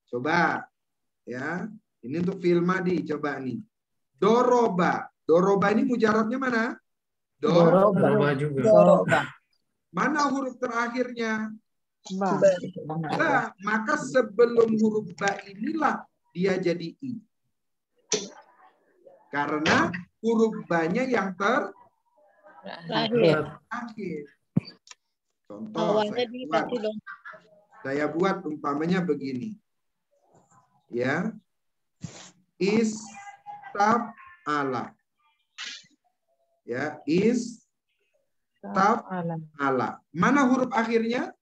Coba ya. Ini untuk fi'il madi, coba nih. Doroba. Doroba ini mujarabnya mana? Doroba juga. Mana huruf terakhirnya? Ba. Maka sebelum huruf ba inilah dia jadi i. Karena huruf ba-nya yang terakhir. Contoh saya buat umpamanya begini. Ya. Istaf'ala. Ya, istaf'ala. Mana huruf akhirnya?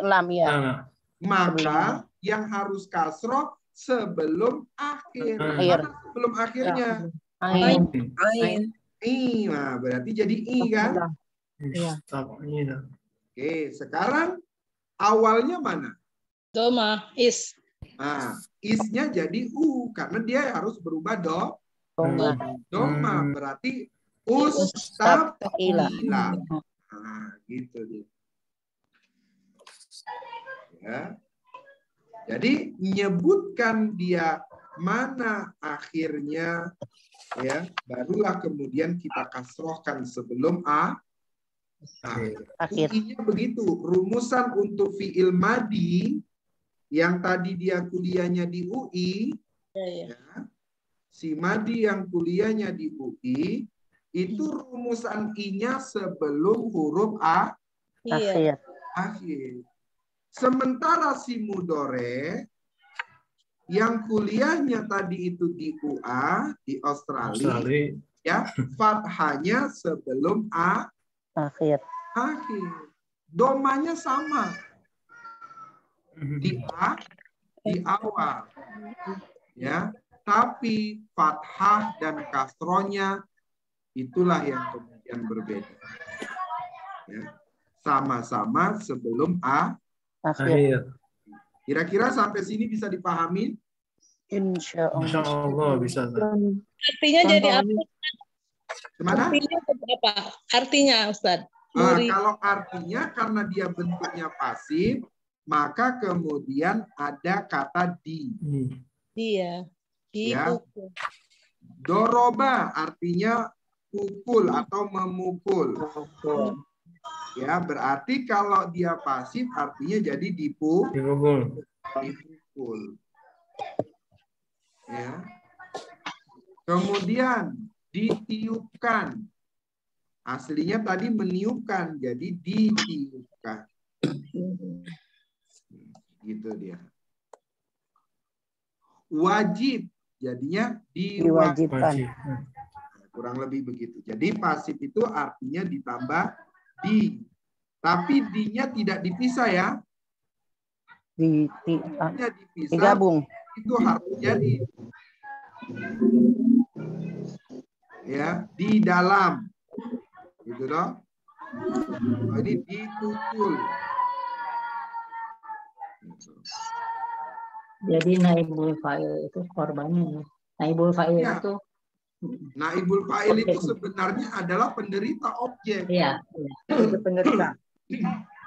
Lam ya. Maka yang harus kasroh sebelum akhir. Mana sebelum akhirnya? Nah, berarti jadi i kan? Oke, sekarang awalnya mana? Doma, is. Nah, isnya jadi u karena dia harus berubah doma. Berarti ustafila. Nah, gitu dia. Ya. Jadi menyebutkan dia mana akhirnya, ya, barulah kemudian kita kasrohkan sebelum akhir. Intinya begitu. Rumusan untuk fi'il madi yang tadi dia kuliahnya di UI, ya, si madi yang kuliahnya di UI itu rumusan i-nya sebelum huruf akhir. Sementara si mudore yang kuliahnya tadi itu di UA, di Australia, ya, fathahnya sebelum akhir. Domanya sama. Di awal. Ya, tapi fathah dan kasrohnya itulah yang kemudian berbeda. Ya. Sama-sama sebelum akhir. Kira-kira sampai sini bisa dipahami? Insya Allah bisa. Artinya jadi apa? Gimana? Artinya apa? Artinya, Ustaz? Kalau artinya karena dia bentuknya pasif, maka kemudian ada kata di. Iya. Ya. Doroba artinya pukul atau memukul. Ya, berarti kalau dia pasif artinya jadi dipukul. Ya. Kemudian ditiupkan. Aslinya tadi meniupkan, jadi ditiupkan. Gitu dia. Wajib, jadinya diwajibkan. Kurang lebih begitu. Jadi pasif itu artinya ditambah di. Tapi di-nya tidak dipisah ya. Digabung. Itu harus jadi. Ya, di dalam. Gitu dong. Ini dipukul. Jadi naibul fa'il itu korbannya. Naibul fa'il itu. Naibul fa'il itu sebenarnya adalah penderita objek. Iya. Itu penderita.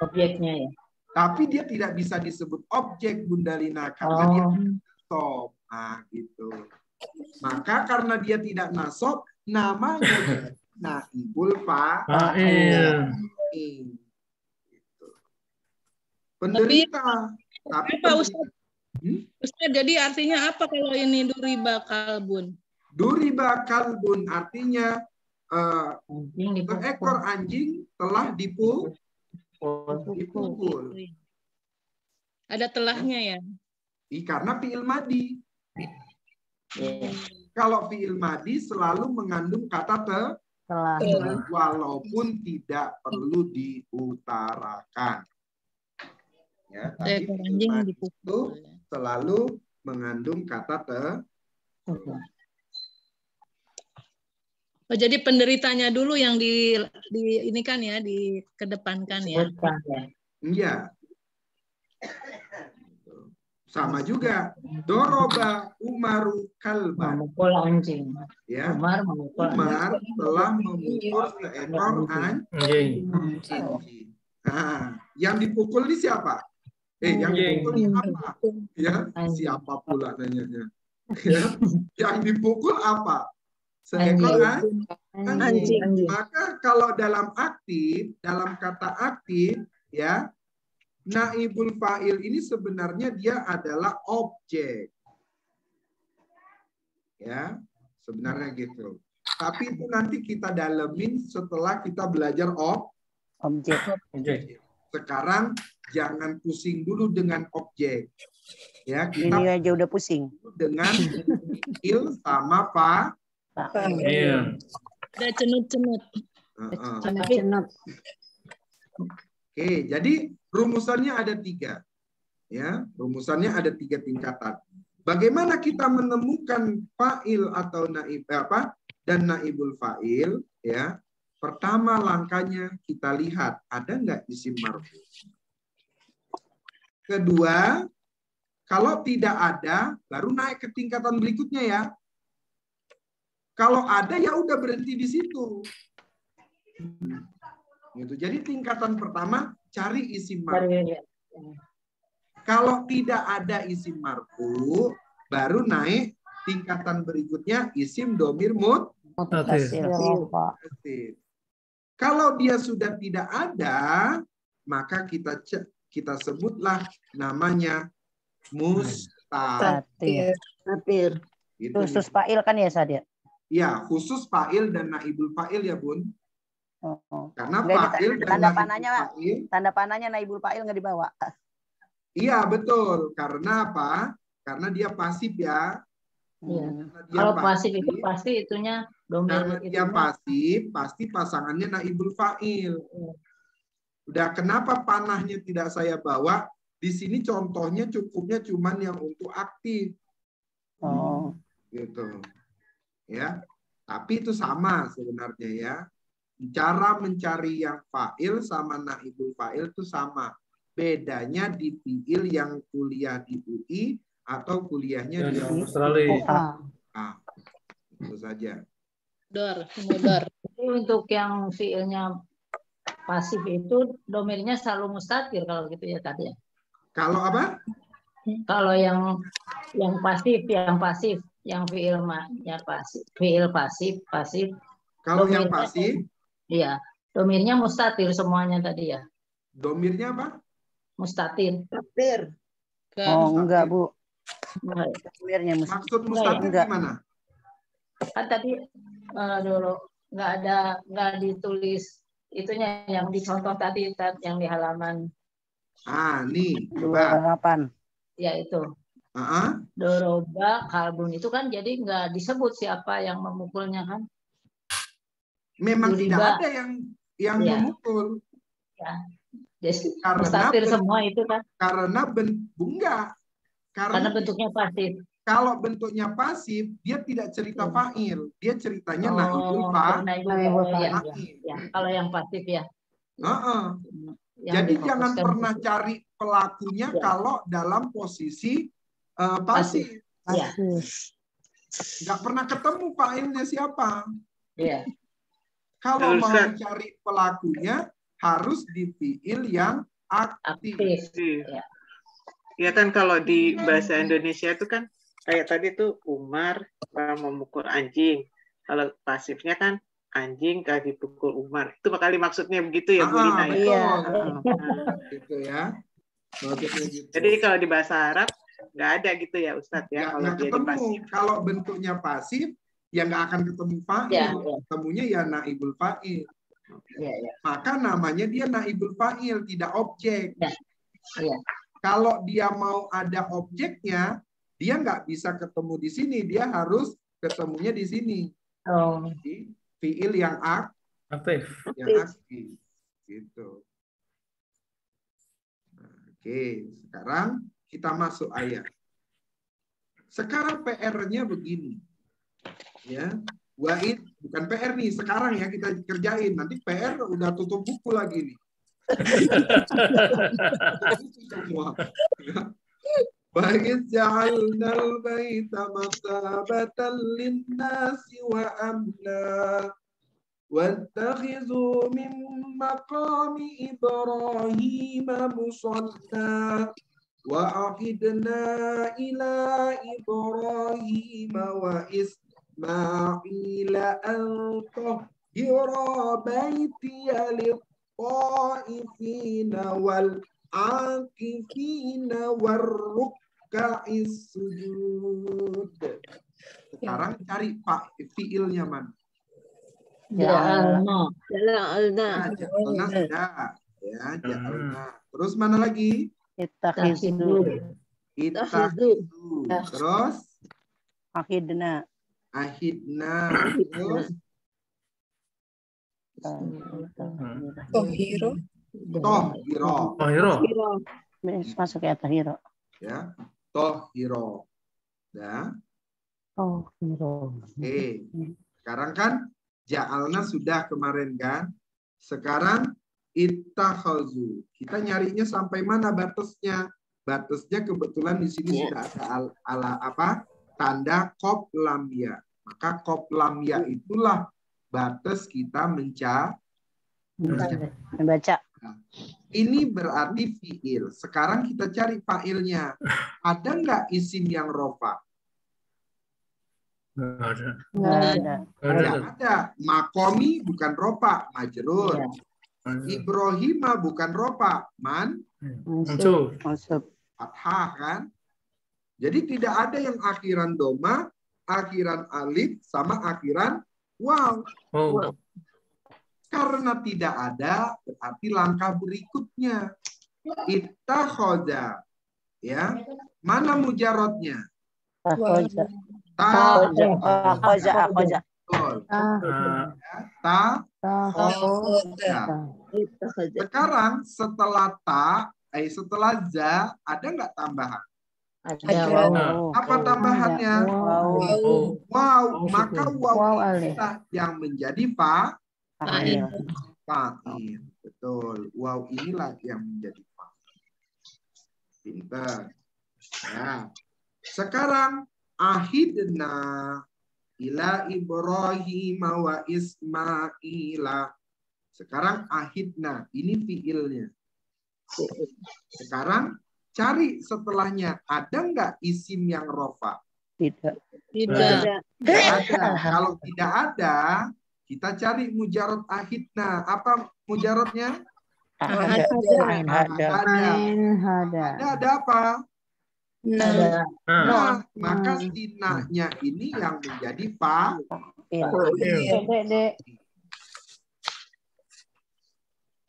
Objeknya ya. Tapi dia tidak bisa disebut objek, Bunda Lina, karena dia nasab. Nah, gitu. Maka karena dia tidak nasab, namanya naibul fa'il. Gitu. Penderita. Tapi Pak Ustaz, jadi artinya apa kalau ini duriba kalbun? Duriba kalbun artinya seekor anjing telah dipukul. Ada telahnya ya? Karena fi'il madi. Kalau fi'il madi selalu mengandung kata telah, walaupun tidak perlu diutarakan. Ya, tapi fi'il madi itu selalu mengandung kata Oh, jadi penderitanya dulu yang di ini kan ya, dikedepankan ya. Iya. Sama juga. Doroba Umaru kalba. Memukul anjing. Ya. Umar telah memukul seekor anjing. Nah, yang dipukul ini siapa? Yang dipukul ini apa? Ya, siapa pula nanyanya? Ya. Yang dipukul apa? Seekor Anjing. Maka kalau dalam aktif, dalam kata aktif, ya, naibul fa'il ini sebenarnya dia adalah objek. Ya, sebenarnya gitu. Tapi itu nanti kita dalemin setelah kita belajar objek. Sekarang jangan pusing dulu dengan objek. Ya, kita ini aja udah pusing dengan il sama fa. Iya. Ada cenut-cenut. Oke, jadi rumusannya ada 3. Ya, rumusannya ada 3 tingkatan. Bagaimana kita menemukan fa'il atau naib dan naibul fa'il? Ya, pertama langkahnya kita lihat ada nggak isim marfu. Kedua, kalau tidak ada, baru naik ke tingkatan berikutnya ya. Kalau ada ya udah berhenti di situ. Gitu. Jadi tingkatan pertama cari isim marfu. Kalau tidak ada isim marfu, baru naik tingkatan berikutnya isim domir muttasil. Kalau dia sudah tidak ada, maka kita sebutlah namanya mustatir. Gitu. Khusus fa'il kan ya Sadia? Ya, khusus fa'il dan naibul fa'il ya Bun. Karena fa'il dan tanda panahnya naibul fa'il nggak dibawa. Iya betul. Karena apa? Karena dia pasif ya. Iya. Kalau pasif itu pasti itunya domir. Karena dia pasif, pasti pasangannya naibul fa'il. Udah kenapa panahnya tidak saya bawa? Di sini contohnya cukupnya cuman yang untuk aktif. Gitu. Ya, tapi itu sama sebenarnya ya. Cara mencari yang fa'il sama naibul fa'il itu sama. Bedanya di fi'il yang kuliah di UI atau kuliahnya di Australia. Itu saja. Dor. Untuk yang fi'ilnya pasif itu domirnya selalu mustatir kalau gitu ya tadi ya. Kalau apa? Kalau yang pasif, yang fi'ilnya pasif, fi'il pasif. Kalau yang pasif? Iya, domirnya mustatir semuanya tadi ya. Domirnya apa? Mustatir. Enggak, Bu. Domirnya maksud mustatir gimana? Kan tadi dulu nggak ditulis itunya yang dicontoh tadi yang di halaman. Nih, 28. Ya itu. Doroba kalbun itu kan jadi nggak disebut siapa yang memukulnya kan? Memang tidak ada yang memukul. Ya. Jadi mustatir semua itu kan? Karena bentuknya pasif. Kalau bentuknya pasif, dia tidak cerita fa'il, dia ceritanya naibul fa'il. Ya. Kalau yang pasif ya. Jadi jangan pernah cari pelakunya kalau dalam posisi pasif. Nggak pernah ketemu fa'ilnya siapa. Iya. Kalau mau cari pelakunya harus di fi'il yang aktif. Ya kan kalau di bahasa Indonesia itu kan kayak tadi tuh Umar memukul anjing. Kalau pasifnya kan anjing kah dipukul Umar. Itu bakal maksudnya begitu ya Bu Lina ya. Iya. Gitu ya. Maksudnya gitu. Jadi kalau di bahasa Arab nggak ada gitu ya Ustadz ya. Kalau dia pasif. Kalau bentuknya pasif ya nggak akan ketemu fa'il. Ketemunya ya naibul fa'il. Maka namanya dia naibul fa'il, tidak objek. Kalau dia mau ada objeknya, dia nggak bisa ketemu di sini, dia harus ketemunya di sini. Di fi'il yang aktif. Gitu. Oke, sekarang kita masuk ayat. Sekarang PR-nya begini. Ya, Wa'id, bukan PR nih, sekarang ya kita kerjain. Nanti PR udah tutup buku lagi nih. Wa'id ja'alnal baita masabatan linnasi wa amna wattakhidhu min maqami Ibrahim musalla wa aqidna ila Ibrahim wa Ismaila an tahhira baitiya lit-ta'ifina wal akifina warruka'is sujud. Sekarang cari Pak fiilnya mana? Ja'alna. Ja'alna sudah. Ya, ja'alna. Terus mana lagi? Ittakhizu. Terus? Ahidna. Terus? Tohiro. Masuk ya tahiro. Ya, tohiro. Ya. Tohiro. Oke. Sekarang kan ja'alna sudah kemarin kan? Sekarang ittakhazu. Kita nyarinya sampai mana batasnya? Batasnya kebetulan di sini sudah ada tanda qaf lam ya. Maka qaf lam ya itulah batas kita membaca. Ini berarti fiil. Sekarang kita cari fa'ilnya. Ada nggak isim yang rofa? Nggak ada. Makomi bukan rofa, majrur. Ibrahima bukan rofa, Mansub. fathah kan? Jadi tidak ada yang akhiran doma, akhiran alif, sama akhiran waw. Karena tidak ada, berarti langkah berikutnya ittakhadha. Ya, mana mujarotnya? Akhoja. Sekarang setelah setelah za ada nggak tambahan? Apa tambahannya? Wow. Maka wow inilah yang menjadi fa'il. Betul. Wow inilah yang menjadi fa'il. Pintar. Ya. Sekarang ahidna ila Ibrahim wa Ismaila. Sekarang ahidna, ini fiilnya. Sekarang cari setelahnya, ada nggak isim yang rofa? Tidak. Tidak ada. Kalau tidak ada, kita cari mujarot ahidna. Apa mujarotnya? Ada apa? Ada. Maka sinanya ini yang menjadi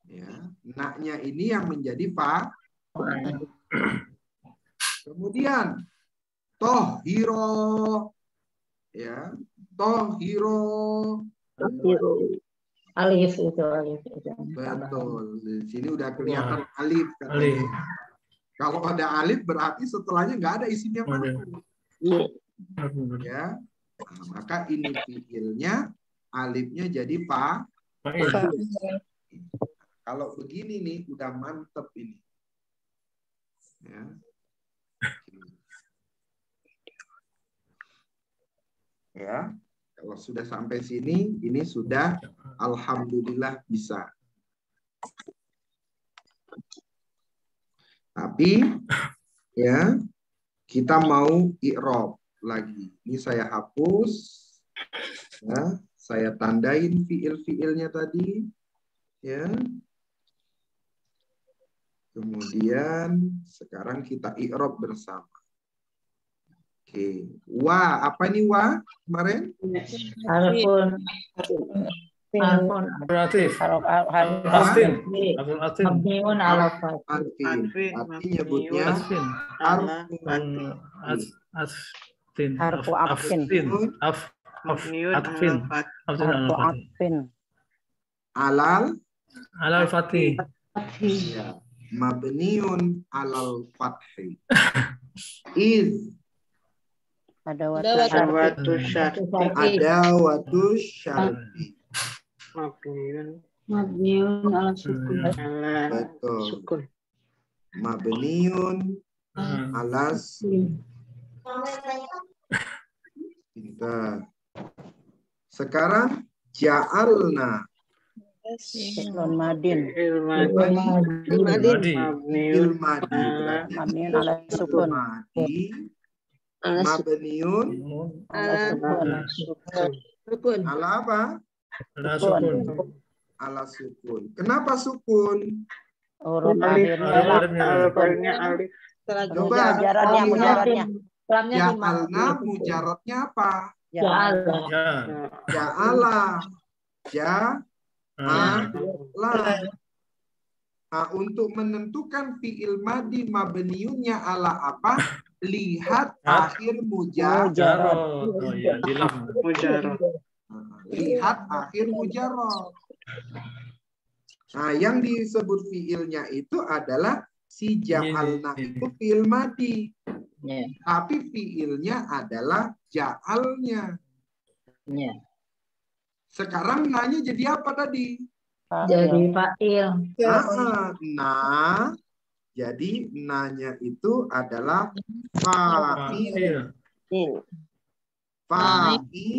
ya, naknya ini yang menjadi kemudian tohiro, ya, tohiro. Alif itu alif. Betul. Di sini udah kelihatan alif katanya. Kalau ada alif berarti setelahnya nggak ada isimnya mana. Ya. Nah, maka ini fiilnya alifnya jadi Kalau begini nih udah mantep ini. Ya. Ya. Kalau sudah sampai sini, ini sudah alhamdulillah bisa. Tapi ya kita mau i'rab lagi. Ini saya hapus. Ya, saya tandain fiil-fiilnya tadi. Ya. Kemudian sekarang kita i'rab bersama. Oke. Wa, apa ini wa kemarin? Harfun. Mabniun ala fathih. Arti nyebutnya harfu atfin. Alal fatih. Ya. Mabniun alal fathih. Iz adawatu syarti. Mabniun ala sukun. Betul. Mabniun ala pintar. Sekarang ja'alna Fi'lun madin. Mabniun Mabniun ala sukun. Mabniun Sukun. ala apa? Ala sukun. Ala sukun. Kenapa sukun? Huruf akhirnya alif. Coba mujaradnya. Ja'alna mujaradnya apa? Ja'ala. Ja'ala. Nah, untuk menentukan fi'il madi mabniunnya ala apa? Lihat akhir mujarad. Oh iya, di lam. Lihat akhir mujarad. Nah, yang disebut fi'ilnya itu adalah si ja'alna itu fi'il madi. Tapi fi'ilnya adalah ja'alnya. Sekarang nanya jadi apa tadi? Jadi fa'il. Nah, jadi nanya itu adalah fa'il. Fa'iluhu.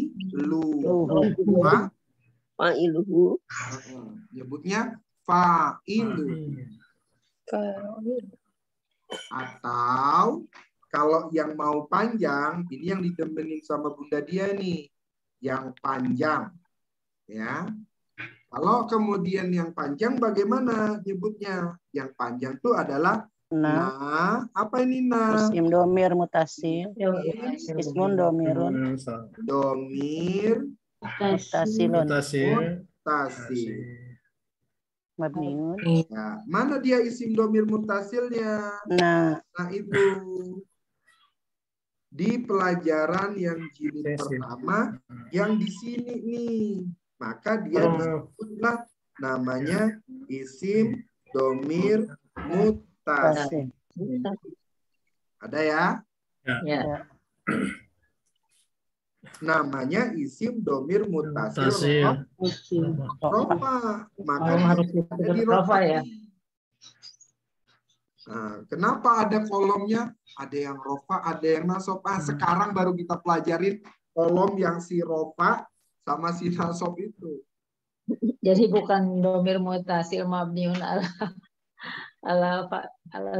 Nyebutnya fa'ilu. Atau kalau yang mau panjang, ini yang ditemenin sama Bunda Dia nih, yang panjang, ya. Kalau kemudian yang panjang bagaimana nyebutnya? Yang panjang itu adalah apa ini Isim domir mutasil. Ismun domirun. Domir mutasilun. Mutasil. Mabniun. Ya, mana dia isim domir mutasilnya? Nah itu di pelajaran yang jilid pertama yang di sini nih, maka dia disebutlah namanya isim domir mutasil. Ada ya? Ya. Namanya isim domir mutasil rofa. Maka harus jadi rofa ya. Nah, kenapa ada kolomnya? Ada yang rofa, ada yang nasob. Sekarang baru kita pelajarin kolom yang si rofa sama si nasob itu. Jadi bukan domir mutasil mabniun ala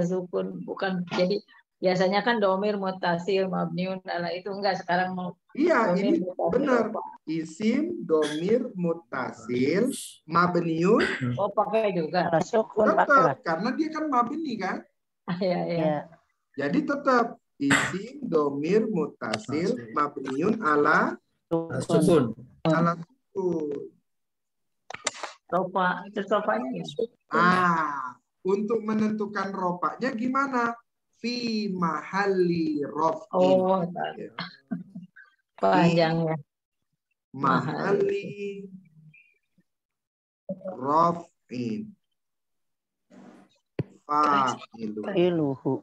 sukun, bukan. Jadi biasanya kan domir mutasil mabniun ala itu enggak, sekarang mau. Iya, ini benar. Isim domir mutasil mabniun. Oh, pakai juga. Tetap, karena dia kan mabni kan? Iya. Jadi tetap isim domir mutasil mabniun ala sukun. Ala sukun. Rofanya. Untuk menentukan rofanya gimana? Fi mahalli rof'in. Oh, panjangnya. Mahalli rof'in. Fa'iluhu.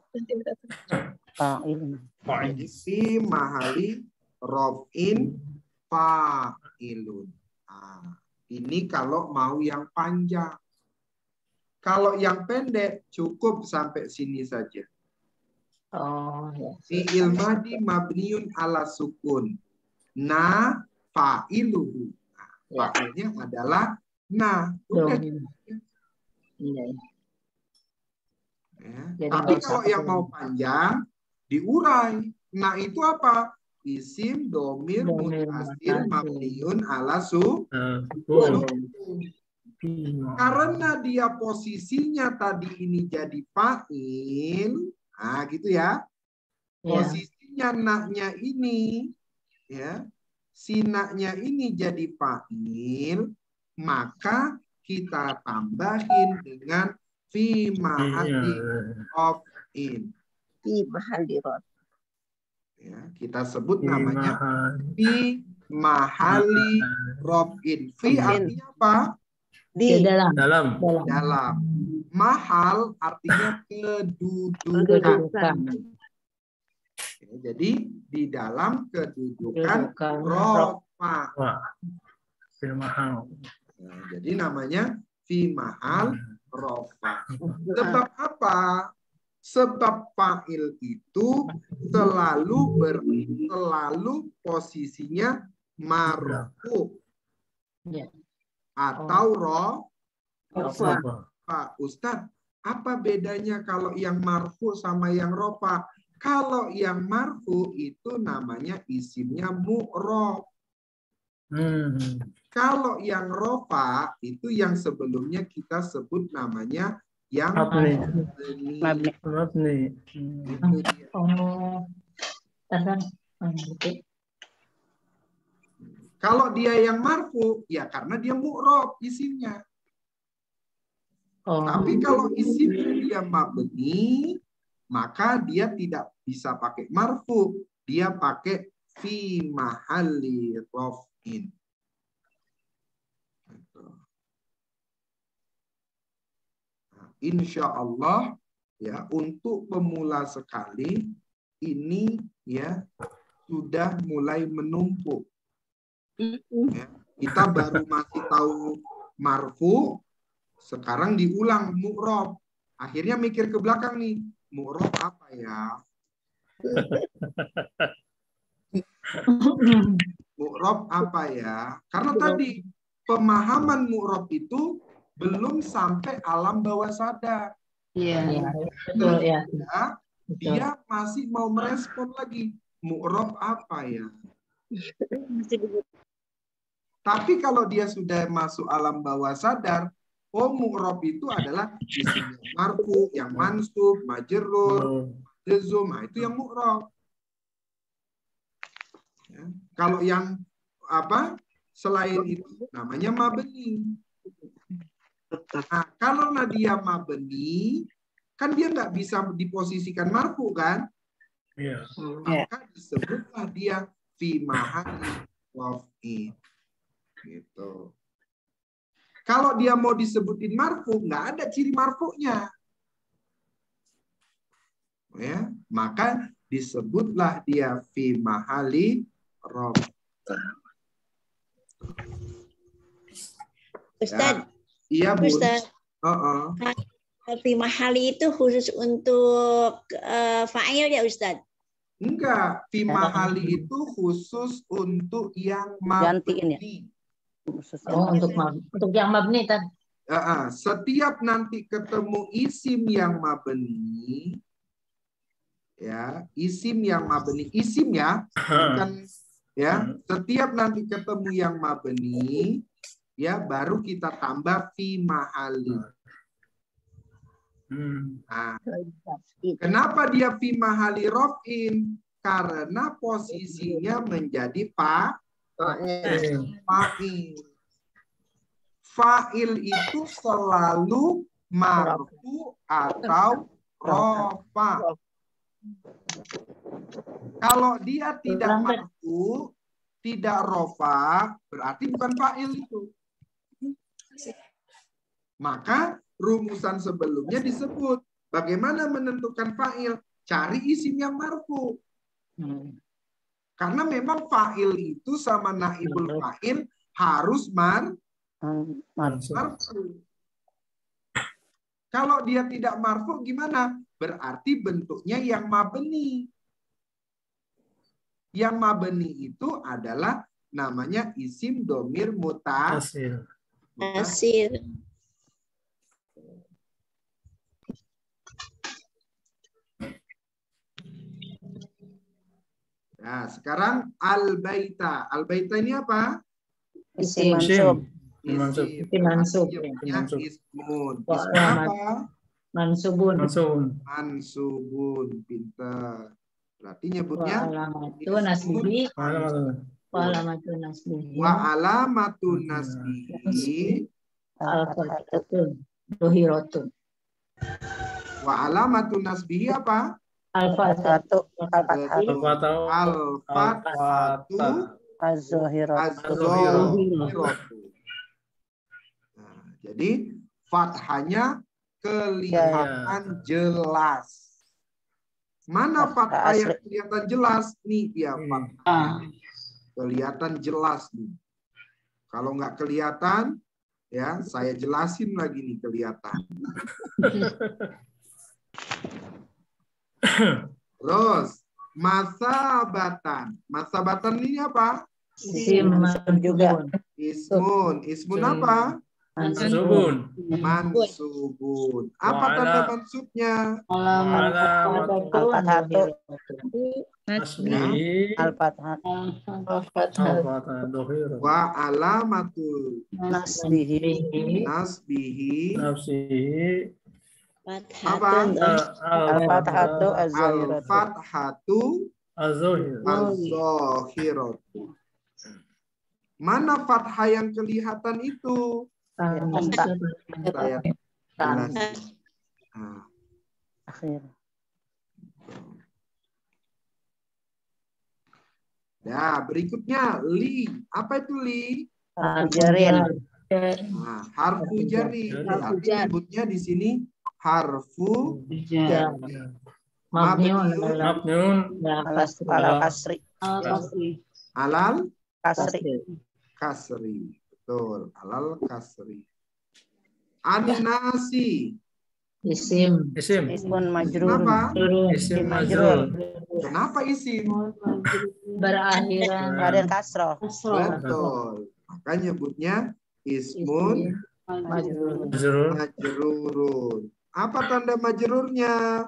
Jadi fi mahalli rof'in fa'ilun. Ini kalau mau yang panjang. Kalau yang pendek cukup sampai sini saja. Fi'il madi mabniun ala sukun. Na fa'iluhu. Fa'ilnya adalah na. Udah. Tapi kalau yang mau panjang diurai. Nah itu apa? Isim domir mutasil mabniun ala sukun. Karena dia posisinya tadi ini jadi fa'il, gitu ya. Posisinya naknya ini, ya, si naknya ini jadi fa'il, maka kita tambahin dengan fi mahalli rof'in. Fi mahalli rof'in. Ya, kita sebut namanya fi mahalli rof'in. Fi artinya apa? Di dalam. Mahal artinya kedudukan. Ya, jadi di dalam kedudukan rofa. Jadi namanya fi mahal rofa. Sebab apa? Sebab fa'il itu selalu posisinya marfu. Atau rofa. Pak Ustadz, apa bedanya kalau yang marfu sama yang rofa? Kalau yang marfu itu namanya isimnya mu'rob. Kalau yang rofa itu yang sebelumnya kita sebut namanya yang mabni. Kalau dia yang marfu, ya karena dia mu'rob isimnya. Tapi kalau isimnya dia mabni, maka dia tidak bisa pakai marfu, dia pakai fi mahalli raf'in. Nah, insya Allah ya untuk pemula sekali ini ya sudah mulai menumpuk. Ya, kita baru masih tahu marfu, sekarang diulang mu'rob. Akhirnya mikir ke belakang nih, mu'rob apa ya? Mu'rob apa ya? Karena tadi pemahaman mu'rob itu belum sampai alam bawah sadar. Iya, betul ya. Dia masih mau merespon lagi, mu'rob apa ya? Tapi kalau dia sudah masuk alam bawah sadar, oh mu'rob itu adalah isim yang marfu, yang mansub, majrur, jazm, itu yang mu'rob. Ya. Kalau yang apa selain itu namanya mabni. Nah, kalau dia mabni, kan dia nggak bisa diposisikan marfu kan? Iya. Maka disebutlah dia fi mahalli raf'in. Gitu. Kalau dia mau disebutin marfu, nggak ada ciri marfunya. Ya, maka disebutlah dia fi mahalli raf'in. Ustaz. Iya, Bu. Ustaz. Fi mahali itu khusus untuk fa'il ya, Ustaz? Enggak, fi mahali itu khusus untuk yang mabni. Oh, untuk yang mabni tadi. Setiap nanti ketemu isim yang mabni, ya, isim yang mabni, isim ya, bukan ya. Setiap nanti ketemu yang mabni, ya, baru kita tambah fi mahali. Nah, kenapa dia fi mahali raf'in? Karena posisinya menjadi fa'il. Fa'il itu selalu marfu atau rofa. Kalau dia tidak marfu, tidak rofa, berarti bukan fa'il itu. Maka rumusan sebelumnya disebut. Bagaimana menentukan fa'il? Cari isim yang marfu. Karena memang fa'il itu sama naibul fa'il harus marfu. Kalau dia tidak marfu gimana? Berarti bentuknya yang mabni. Yang mabni itu adalah namanya isim domir mutasil. Nah, sekarang al-baita. Al-baita ini apa? Isim mansub. Ismun. Apa? Mansubun. Mansubun. Pintar. Berarti nyebutnya wa alamatun nasbihi. Wa alamatun nasbihi. Al-fathatun. Zuhiratun. Wa alamatun nasbihi apa? Al-fathatu. Az-zuhiratu. Nah, jadi fathahnya kelihatan jelas. Mana fathah yang kelihatan jelas? Nih dia fathah. Kelihatan jelas nih. Kalau nggak kelihatan, ya saya jelasin lagi nih kelihatan. Terus masabatan. Masabatan ini apa? Isim juga. Ismun. Ismun apa? Mansubun. Mansubun. Apa tanda mansubnya? Al-fathatu. Nasbihi. Al-fathatu. Wa alamatul Nasbihi. Apa? Al-fathatu az-zahiratu. Al-fathatu az-zahiratu. Mana fathah yang kelihatan itu? Akhir. Nah, berikutnya li. Apa itu li? Jarin. Nah, harfu jari. Berarti nyebutnya di sini harfu Mabniun alal kasri. Alal Kasri. kasri. Betul, alal kasri. An-nasi. Isim. Ismun majrur. Kenapa? Isim majrur. Kenapa isim? Berakhiran kasroh. Betul. Maka nyebutnya ismun majrurun. Apa tanda majrurnya?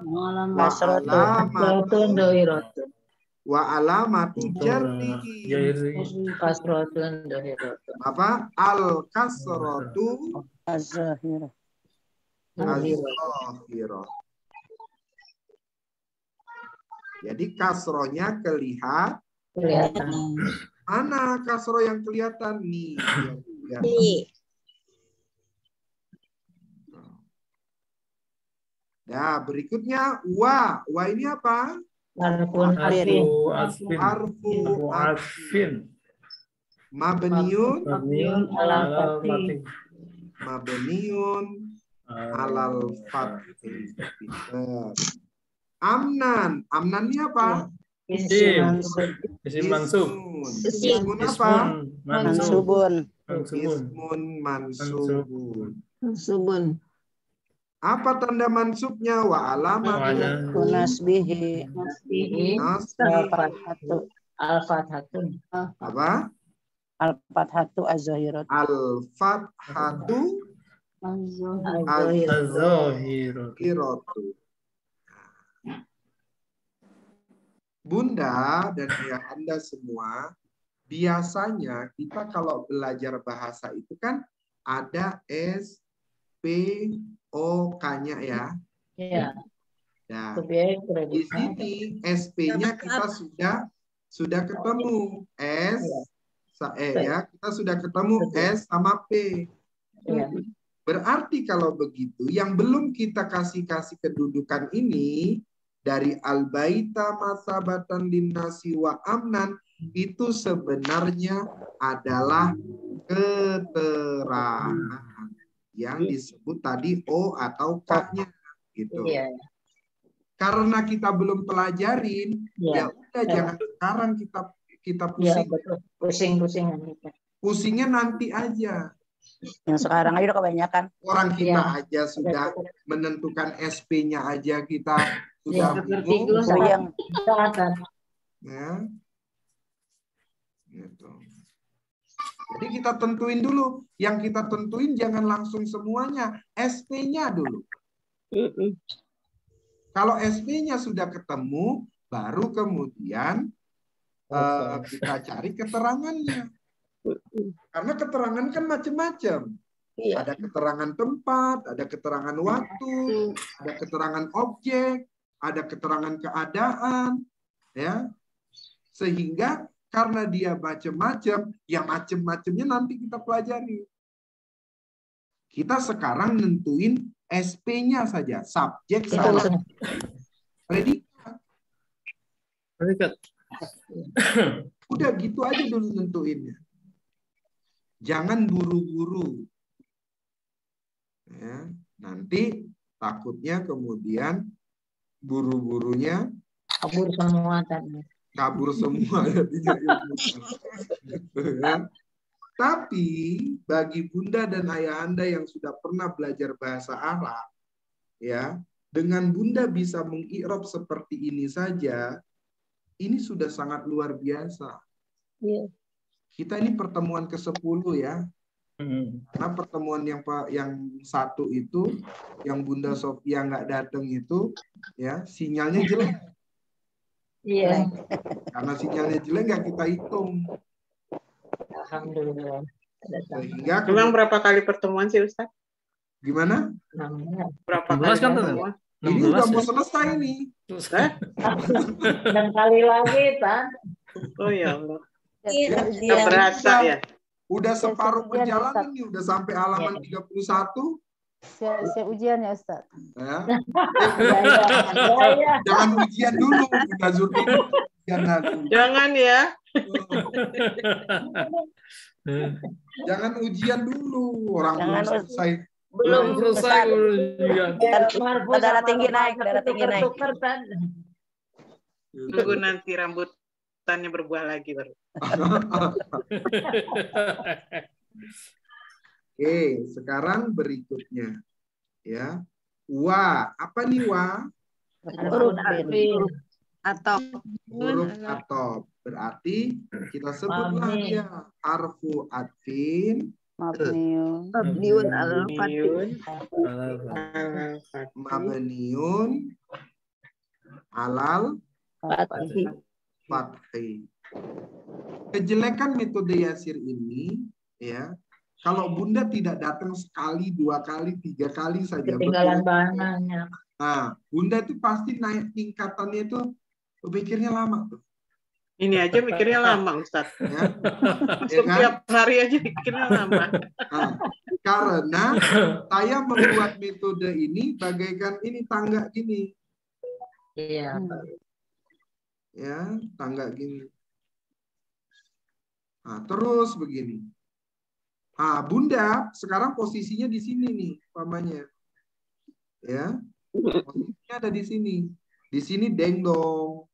Wa alamatu jarrihi. kasrotun dohirotun. Apa? Al kasratu Az-zahirah. az-zahirah. Jadi kasrohnya kelihatan. Mana kasroh yang kelihatan nih? Nah, berikutnya wa. Wa ini apa? Harfu Harfu mabniun alal fathi. Amnan. Amnan ini apa? Isim mansub. Ismun apa? Mansubun. Ismun mansubun. Apa tanda mansubnya? Wa alamatu Nasbihi. Al-fathatun. Apa? Al-fathatu az-zahiratu. Al-fathatu az-zahiratu. Bunda dan ayah Anda semua, biasanya kita kalau belajar bahasa itu kan ada S, P, O, K-nya ya. Iya. Nah, di sini SP-nya kita sudah ketemu. Kita sudah ketemu S sama P. Berarti kalau begitu, yang belum kita kasih kedudukan ini, dari al-baita masabatan linnasi wa amnan, itu sebenarnya adalah keterangan yang disebut tadi O atau K-nya gitu. Karena kita belum pelajarin, ya udah jangan sekarang kita pusing. Pusing-pusing. Pusingnya nanti aja. Yang sekarang aja udah kebanyakan. Orang kita aja sudah menentukan SP-nya aja kita sudah bingung. Ya. Gitu. Jadi kita tentuin dulu. Yang kita tentuin jangan langsung semuanya. SP-nya dulu. Kalau SP-nya sudah ketemu, baru kemudian kita cari keterangannya. Karena keterangan kan macam-macam. Ada keterangan tempat, ada keterangan waktu, ada keterangan objek, ada keterangan keadaan. Ya. Sehingga karena dia macam-macam, yang macam-macamnya nanti kita pelajari. Kita sekarang nentuin SP-nya saja, subjek sama predikat. Udah gitu aja dulu nentuinnya. Jangan buru-buru. Ya, nanti takutnya kemudian buru-burunya kabur semua tadi. Kabur semua ya. Tapi bagi Bunda dan Ayah Anda yang sudah pernah belajar bahasa Arab, ya, dengan Bunda bisa mengi'rab seperti ini saja, ini sudah sangat luar biasa. Kita ini pertemuan ke-10 ya. Karena pertemuan yang satu itu, yang Bunda Sofia nggak datang itu, ya sinyalnya jelek. Iya. Karena sinyalnya jelek nggak kita hitung. Alhamdulillah. Sehingga memang berapa kali pertemuan sih Ustaz? Gimana? Berapa kali kan, pertemuan? Ini udah mau selesai nih. Dan kali lagi, Tan. Oh ya Allah. Iya, Nggak berasa ya. Udah separuh perjalanan nih, udah sampai halaman 31. Siap ujian ya Ustaz. Ya. Ya. Jangan ujian dulu, Bunda Zurni. Jangan ya. Jangan ujian dulu, orang belum selesai. Belum selesai ujian. Darah tinggi naik, darah tinggi naik. Tunggu nanti rambutannya berbuah lagi baru. Oke, sekarang berikutnya ya. Wa, apa nih wa? Huruf atau huruf atop. Berarti kita sebutlah dia harfu atfin mabniun alal fathi. Kejelekan metode Yasir ini ya, kalau Bunda tidak datang sekali, 2 kali, 3 kali saja. Ketinggalan banyak. Nah, Bunda itu pasti naik tingkatannya itu mikirnya lama tuh. Ini aja mikirnya lama, Ustaz. Ya. Setiap hari aja mikirnya lama. Nah, karena saya membuat metode ini bagaikan ini tangga gini. Iya. Ya, tangga gini. Nah, terus begini. Nah, Bunda sekarang posisinya di sini nih, pamannya. Ya. Posisinya ada di sini. Di sini dengdong.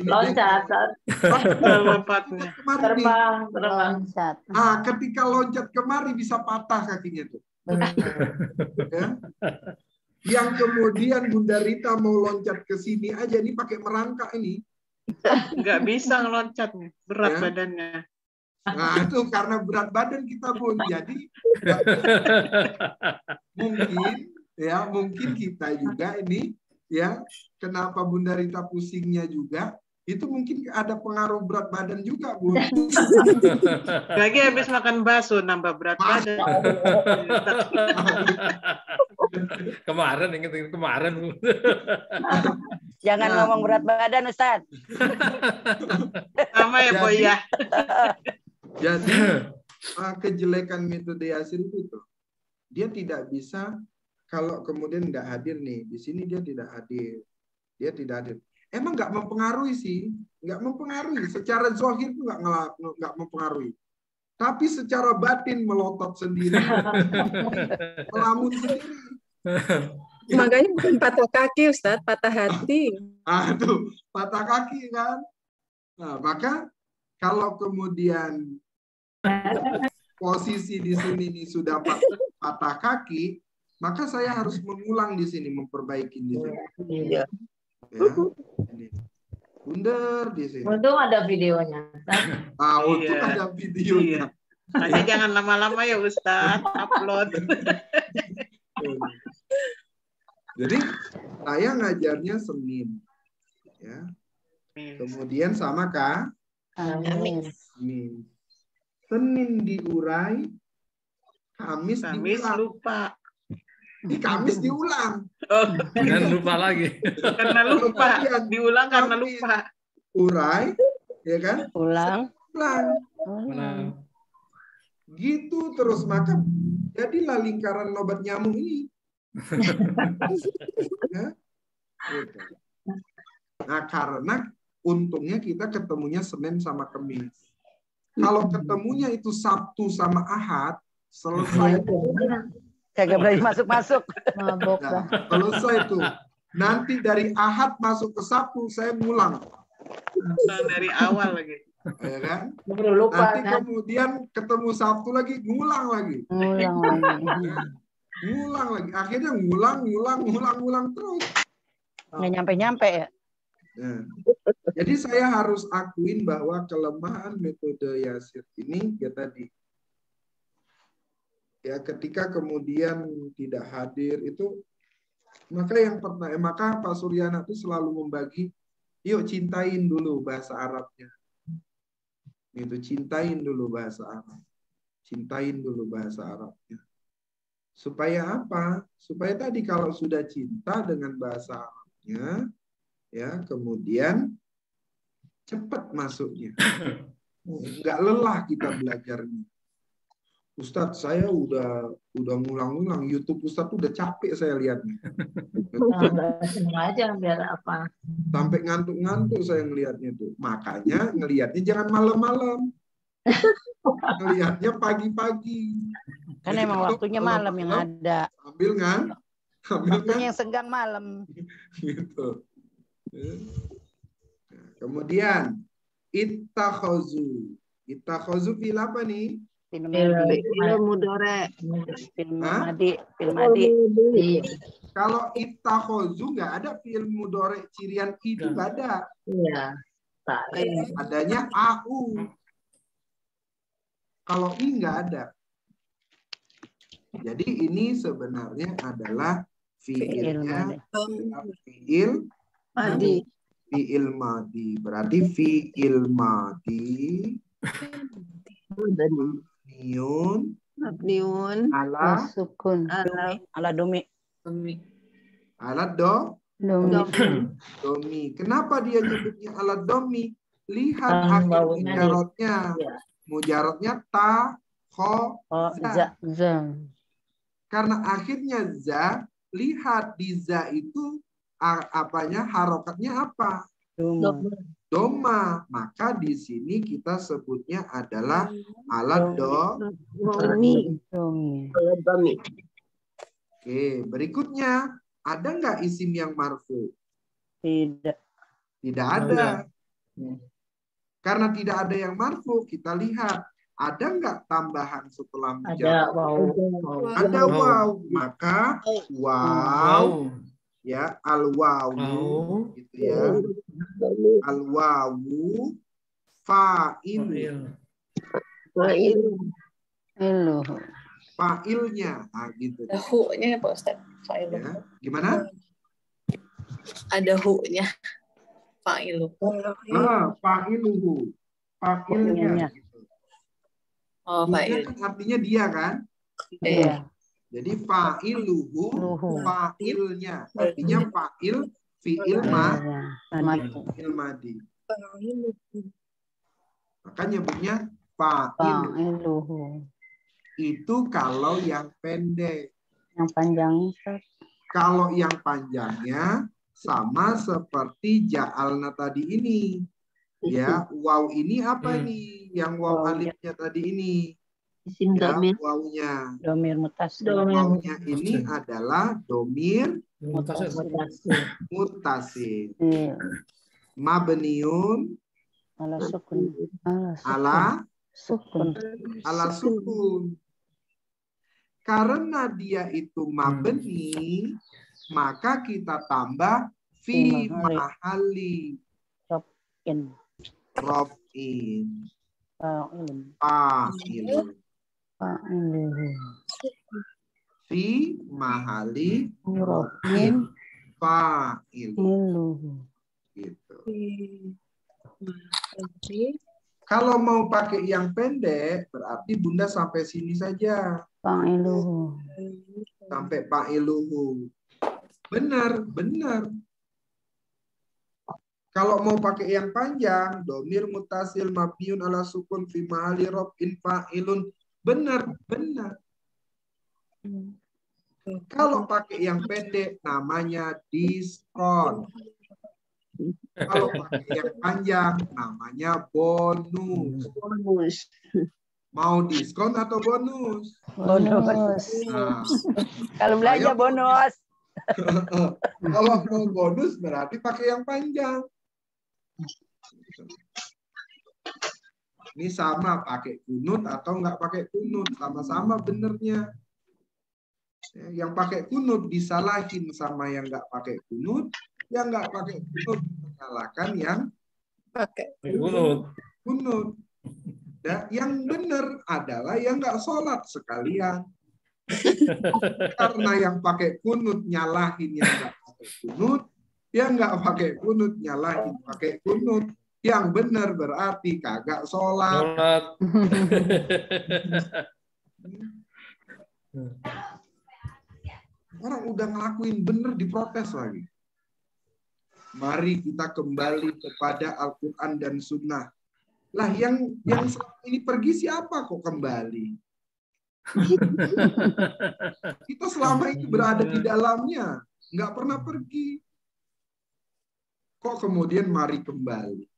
Loncat. Terbang. Ah, ketika loncat kemari bisa patah kakinya tuh. Ya. Yang kemudian Bunda Rita mau loncat ke sini aja ini pakai merangkak ini. Nggak bisa ngeloncat, berat ya. Badannya. Nah, itu karena berat badan kita, Bun. Jadi mungkin kita juga ini ya, kenapa Bunda Rita pusingnya juga, itu mungkin ada pengaruh berat badan juga, Bu. Lagi habis makan bakso nambah berat badan. Kemarin, ingat kemarin. Jangan ngomong berat badan, Ustaz. Sama ya, Boy ya. Jadi kejelekan metode Yasir itu tuh, dia tidak bisa. Kalau kemudian nggak hadir nih, di sini dia tidak hadir. Dia tidak hadir. Emang nggak mempengaruhi sih. Nggak mempengaruhi. Secara zahir itu nggak mempengaruhi. Tapi secara batin melotot sendiri. Melamun sendiri. Makanya bukan patah kaki, Ustaz. Patah hati. Aduh, patah kaki kan. Nah, maka kalau kemudian posisi di sini nih sudah patah kaki, maka saya harus mengulang di sini, memperbaiki di sini. Iya. Ya, ini. Bundar di sini. Untung ada videonya. Untung ada videonya. Hanya jangan lama-lama ya Ustaz, upload. Jadi saya ngajarnya Senin, ya. Kemudian sama Kak? Senin diurai, Kamis diulang. Lupa. Di Kamis diulang. Dan lupa lagi. Karena lupa. Diulang karena lupa. Urai, ya kan? Ulang. Gitu terus, maka jadilah lingkaran obat nyamuk ini. Ya? Gitu. Nah, karena untungnya kita ketemunya Senin sama Kamis. Kalau ketemunya itu Sabtu sama Ahad, selesai. Kagak berani masuk-masuk. Nah, selesai itu. Nanti dari Ahad masuk ke Sabtu, saya ngulang. Dari awal lagi. Ya kan? Lupa, nanti kan? Kemudian ketemu Sabtu lagi, ngulang lagi. Ngulang lagi. Akhirnya ngulang terus. Nggak nyampe-nyampe ya? Nah, jadi saya harus akuin bahwa kelemahan metode Yasir ini ya tadi. Ya ketika kemudian tidak hadir itu, maka Pak Suryana itu selalu membagi, yuk cintain dulu bahasa Arabnya. Itu cintain dulu bahasa Arab. Cintain dulu bahasa Arabnya. Supaya apa? Supaya tadi kalau sudah cinta dengan bahasa Arabnya, ya kemudian cepat masuknya. Nggak lelah kita belajarnya. Ustadz, saya udah ngulang-ngulang YouTube Ustadz udah capek saya lihatnya. Aja biar apa? Sampai ngantuk-ngantuk saya ngelihatnya tuh. Makanya ngelihatnya jangan malam-malam. Ngelihatnya pagi-pagi. Kan emang waktunya malam yang ada. Ambil kan? Waktunya yang senggang malam. Gitu. Nah, kemudian ittakhazu. Ittakhazu fil apa nih? Film mudore. Film madi. Kalau ittakhazu nggak ada film mudore cirian itu nggak ada. Iya. Adanya au. Kalau i nggak ada. Jadi ini sebenarnya adalah fiilnya fiil madi. Fiil madi. Berarti fiil madi mabniun ala sukun ala domi. Ala domi. Kenapa dia nyebutnya ala domi? Lihat akhir mujarotnya. Mujarotnya ta, kho, za. Karena akhirnya za, lihat di za itu apanya harokatnya apa? Doma. Maka di sini kita sebutnya adalah alat domi. Oke, berikutnya ada nggak isim yang marfu? Tidak. Tidak ada. Karena tidak ada yang marfu, kita lihat ada nggak tambahan setelah mujarrad? Ada waw. Ada waw. Maka waw. Ya, al-wawu gitu ya. Al-wawu fa'il. Fa'ilnya. Nah, gitu. Ada hu-nya ya Pak Ustaz. Fa'il. Ya. Gimana? Ada hu-nya. Fa'ilu. Fa'iluhu. Fa'ilnya. Gitu. Oh, fa'il. Kan artinya dia kan? Iya. Jadi fa'iluhu, fa'ilnya. Artinya fa'il, fi'il madi. Maka nyebutnya fa'iluhu. Itu kalau yang pendek. Yang panjang. Kalau yang panjangnya sama seperti ja'alna tadi ini. Ya, waw ini apa nih? Yang waw alifnya tadi ini. Ya, wawnya. Domir mutasil. Wawnya ini adalah domir mutasil. Mabniun ala sukun. Ala sukun. Karena dia itu mabni, maka kita tambah fi mahali rof'in fa'il. Fi mahali rof'in fa'il. Gitu. Kalau mau pakai yang pendek, berarti Bunda sampai sini saja. Fa'iluhu. Sampai fa'iluhu. Benar. Kalau mau pakai yang panjang, domir mutasil mabniun ala sukun fi mahali rof'in fa'ilun. Benar. Kalau pakai yang pendek, namanya diskon. Kalau pakai yang panjang, namanya bonus. Mau diskon atau bonus? Bonus. Nah, kalau belanja bonus. Kalau mau bonus berarti pakai yang panjang. Ini sama pakai kunut atau nggak pakai kunut, sama-sama benernya. Yang pakai kunut disalahin sama yang nggak pakai kunut, yang nggak pakai kunut menyalahkan yang pakai kunut. Dan yang benar adalah yang nggak sholat sekalian. Karena yang pakai kunut nyalahin yang nggak pakai kunut, yang nggak pakai kunut nyalahin pakai kunut. Yang benar berarti kagak sholat. Orang udah ngelakuin bener diprotes lagi. Mari kita kembali kepada Al-Quran dan Sunnah. Lah yang selama ini pergi siapa kok kembali? Kita selama ini berada di dalamnya, nggak pernah pergi. Kok kemudian mari kembali?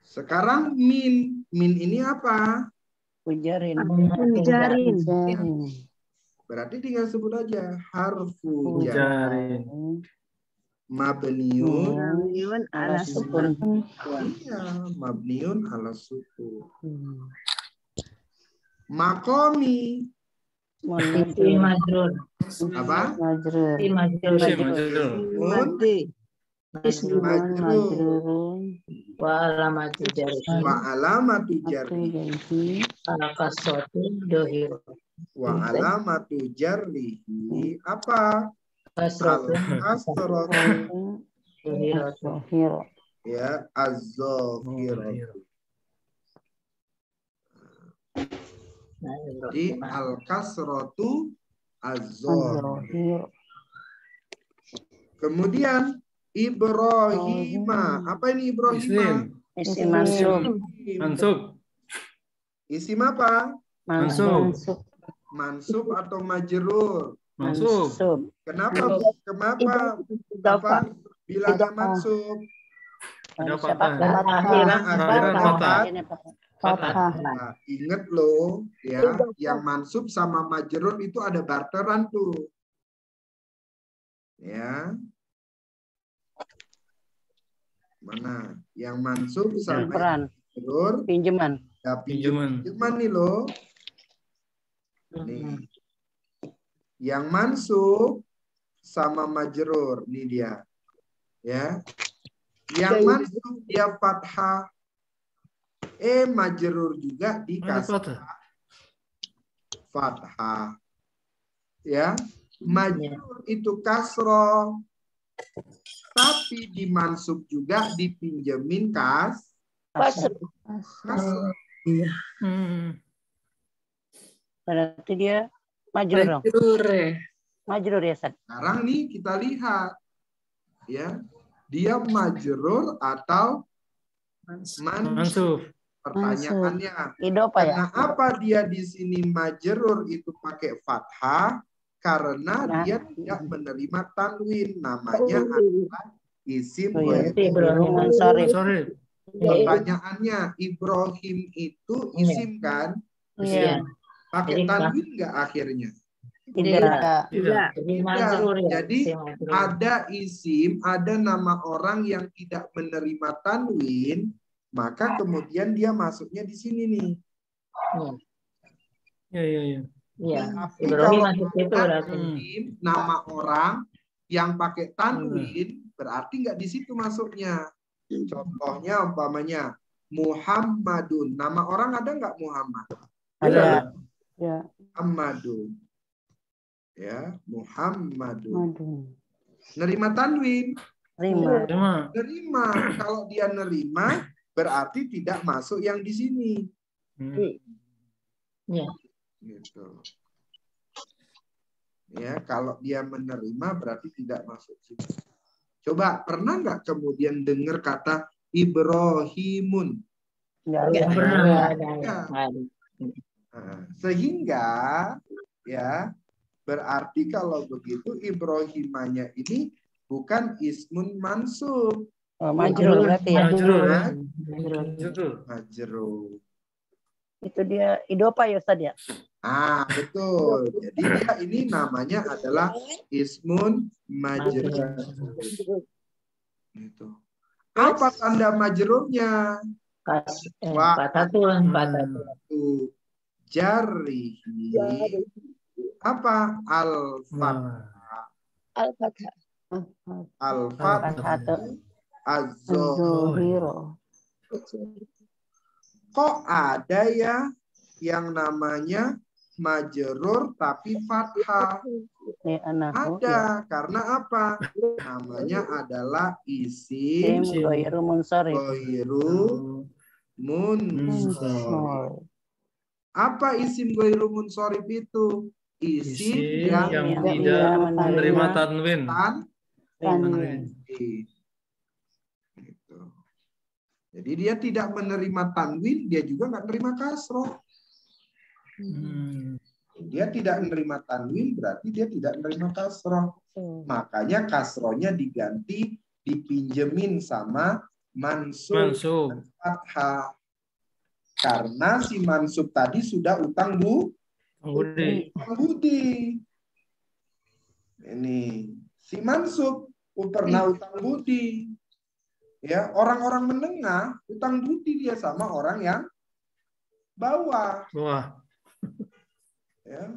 Sekarang min ini apa? Ujarin. Berarti tinggal sebut aja harfu jarin. Mabniun ala sukun. Iya, mabniun ala sukun. Makomi. Majrur. Apa? Majrur. Majrur. Wa alamatu jarhi. Wa alamatu jarhi. Al-kasratu dohir. Wa alamatu jarrihi apa? Kasratu. Dohir. Ya, az-zahiratu. Jadi al-kasratu az-zahir. Kemudian Ibrahima. Apa ini Ibrahima? Isim mansub. Isim apa? Mansub. Mansub atau majrur? Mansub. Kenapa bilangnya mansub? Ada patah. Nah, ingat loh ya, yang mansub sama majrur itu ada barteran tuh. Ya. Mana? Yang mansub sama majrur pinjaman. Ya, pinjaman nih loh. Nih. Yang mansub sama majrur nih dia. Ya. Yang mansub dia fathah. Majrur juga dikasih fathah. Ya. Majrur itu kasroh. Tapi dimansub juga dipinjemin kasroh. Berarti dia majrur. Majrur ya, Ustaz. Sekarang nih kita lihat. Ya. Dia majrur atau mansub. Pertanyaannya, kenapa dia di sini majrur itu pakai fathah? Karena dia tidak menerima tanwin, namanya adalah isim. Pertanyaannya, Ibrahim itu isim kan? Pakai tanwin nggak akhirnya? Tidak. Jadi ada isim, ada nama orang yang tidak menerima tanwin, maka kemudian dia masuknya di sini nih. Tapi kalau nama orang yang pakai tanwin, berarti nggak di situ masuknya. Contohnya umpamanya Muhammadun. Nama orang ada nggak Muhammad? Ada. Muhammadun. Ya, Muhammadun. Nerima tanwin? Nerima. Kalau dia nerima, berarti tidak masuk yang di sini. Gitu. Ya, kalau dia menerima berarti tidak masuk sini. Coba pernah nggak kemudian dengar kata Ibrahimun? Nggak pernah. Sehingga ya berarti kalau begitu Ibrahimanya ini bukan ismun mansub. Majrur berarti ya. Majrur. Itu dia idopa ya Ustaz ya? Betul. Jadi dia ini namanya adalah ismun majrur. Gitu. Apa tanda majrurnya? Fathah. Jarrihi. Apa? Al-fathah. Al-fathah. Al-Fathu Az-Zohiro. Kok ada ya yang namanya majrur tapi fathah? Ada, karena apa? Namanya adalah isim ghairu munsharif. Apa isim ghairu munsharif itu? Isim yang tidak menerima tanwin. Gitu. Jadi dia tidak menerima tanwin, dia juga nggak menerima kasroh. Dia tidak menerima tanwin, berarti dia tidak menerima kasroh. Makanya kasrohnya diganti, dipinjemin sama mansub. Fathah. Karena si mansub tadi sudah utang budi. Ini si mansub pernah utang budi. Ya, orang-orang menengah utang budi dia sama orang yang bawah. Ya.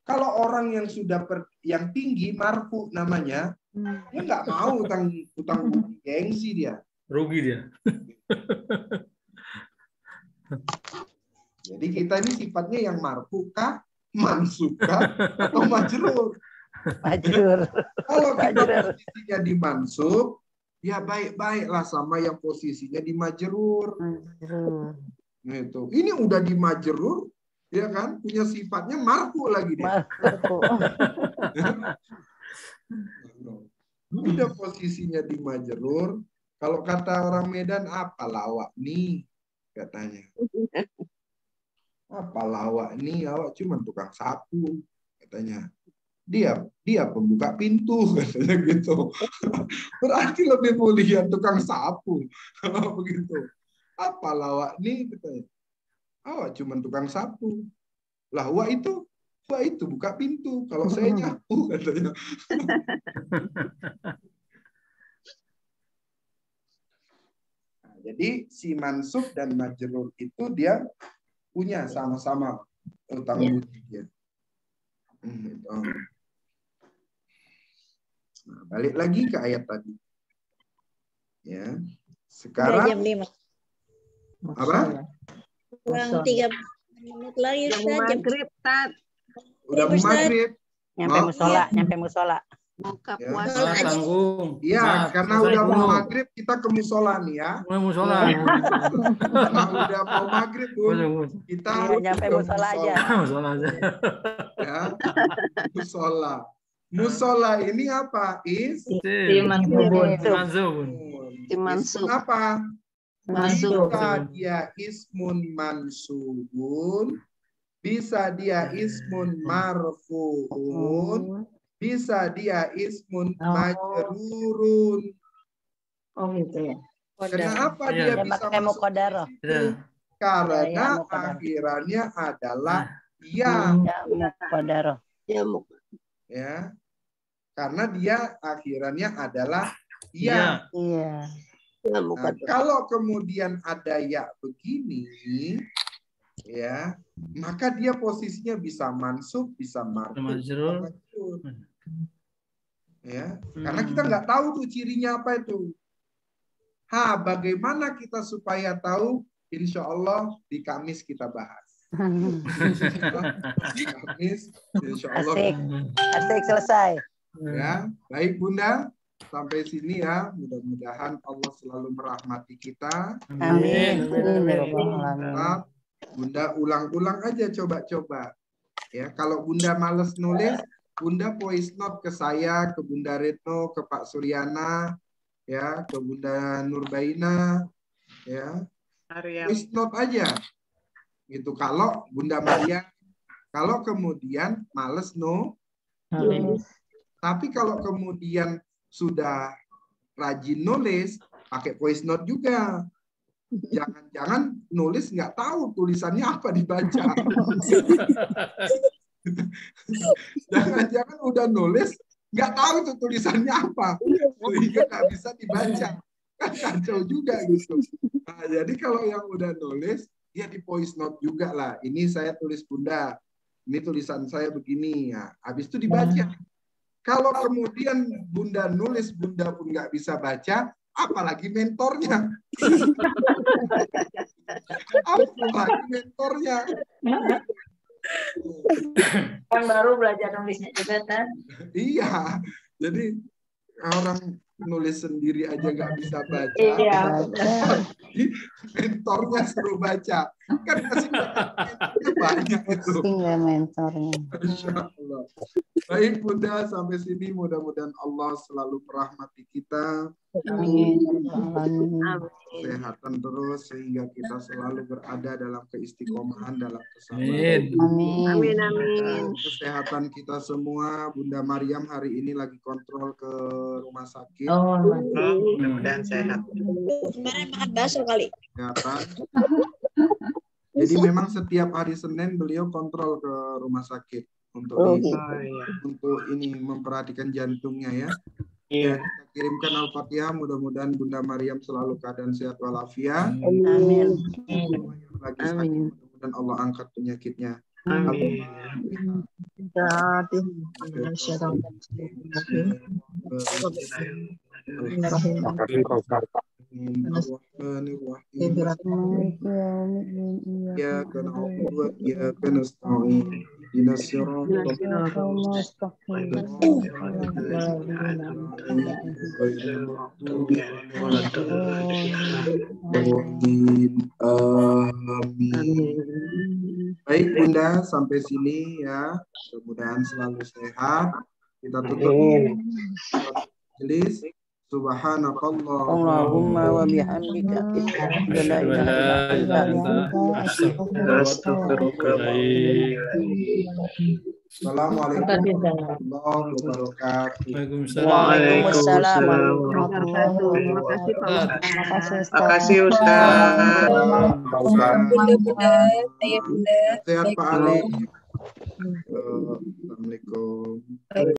Kalau orang yang sudah yang tinggi marfu namanya, dia nggak mau utang budi, gengsi dia. Rugi dia. Jadi kita ini sifatnya yang marfu kah, mansub kah, atau majrur. Kalau kita posisinya di mansub, ya baik-baiklah sama yang posisinya di majrur. Gitu. Ini udah di majrur, ya kan? Punya sifatnya marfu lagi dia. Udah posisinya di majrur. Kalau kata orang Medan, apa lawak nih? Katanya. Apa lawak nih? Awak cuma tukang sapu. Katanya. Dia pembuka pintu, katanya gitu. Berarti lebih mulia tukang sapu. Begitu. Apa lawak nih? Katanya. Awak cuma tukang sapu. Lah, wak itu buka pintu. Kalau saya nyapu, katanya. Nah, jadi si mansub dan majrur itu dia punya sama-sama utang budi dia. Nah, balik lagi ke ayat tadi. Ya. Sekarang jam 5. Apa? Kurang 3 menit lagi Ustaz. Maghrib, Tat. Udah mau maghrib. Nyampe musola. Buka Ya. puasa. Tanggung. Iya, karena udah mau maghrib kita ke musola nih ya. Musola. Karena udah mau maghrib Bun, kita nyampe musola aja. Musola aja. Ya. Musola. Musola ini apa? Isim apa? Bisa dia ismun mansubun, bisa dia ismun marfuun, bisa dia ismun majrurun. Oh gitu ya. Kenapa dia bisa masuk itu? Karena akhirannya adalah ya. Ya. Karena dia akhirannya adalah ya. Nah, kalau kemudian ada ya begini, ya, maka dia posisinya bisa mansub, bisa marfu, ya, karena kita nggak tahu tuh cirinya apa itu. Bagaimana kita supaya tahu? Insya Allah di Kamis kita bahas. Di Kamis, insya Allah. Asik selesai. Ya, baik Bunda. Sampai sini ya, mudah-mudahan Allah selalu merahmati kita. Amin. Bunda ulang-ulang aja coba-coba. Ya, kalau Bunda males nulis, Bunda voice note ke saya, ke Bunda Retno, ke Pak Suryana, ya, ke Bunda Nurbaina, ya. Voice note aja. Gitu. Kalau Bunda Maria, kalau kemudian males tapi kalau kemudian sudah rajin nulis, pakai voice note juga. Jangan-jangan nulis nggak tahu tulisannya apa dibaca. Jangan-jangan udah nulis nggak tahu tuh tulisannya apa, sehingga nggak bisa dibaca. Kan kacau juga gitu. Nah, jadi kalau yang udah nulis, ya di voice note juga lah. Ini saya tulis Bunda, ini tulisan saya begini. Ya, habis itu dibaca. Kalau kemudian Bunda nulis, Bunda pun nggak bisa baca, apalagi mentornya. Apalagi mentornya. Kan baru belajar nulisnya juga kan. Iya, jadi orang nulis sendiri aja nggak bisa baca. Iya. Mentornya suruh baca, kan masih banyak itu. Tinggal mentornya. Insya Allah. Baik Bunda, sampai sini mudah-mudahan Allah selalu merahmati kita. Amin. Kesehatan terus sehingga kita selalu berada dalam keistiqomahan dalam kesabaran. Amin. Amin, amin. Kesehatan kita semua. Bunda Maryam hari ini lagi kontrol ke rumah sakit. Oh, mudah-mudahan sehat. Kemarin makan bakso kali. Kesehatan. Jadi memang setiap hari Senin beliau kontrol ke rumah sakit untuk untuk ini memperhatikan jantungnya ya. Ya, kita kirimkan Al-Fatihah, mudah-mudahan Bunda Maryam selalu keadaan sehat walafiat. Amin. Lagi sakit, mudah-mudahan Allah angkat penyakitnya. Amin. Iyyaka na'budu wa iyyaka nasta'in. Ihdinas siratal mustaqim. Baik Bunda, sampai sini ya. Mudah-mudahan selalu sehat. Kita tutup majelis. Subhanakallah. Allahumma wa bihamdika. La ilaha illa anta. Assalamualaikum warahmatullahi wabarakatuh. Waalaikumsalam. Terima kasih Ustaz. Sehat Pak Ali. Assalamualaikum.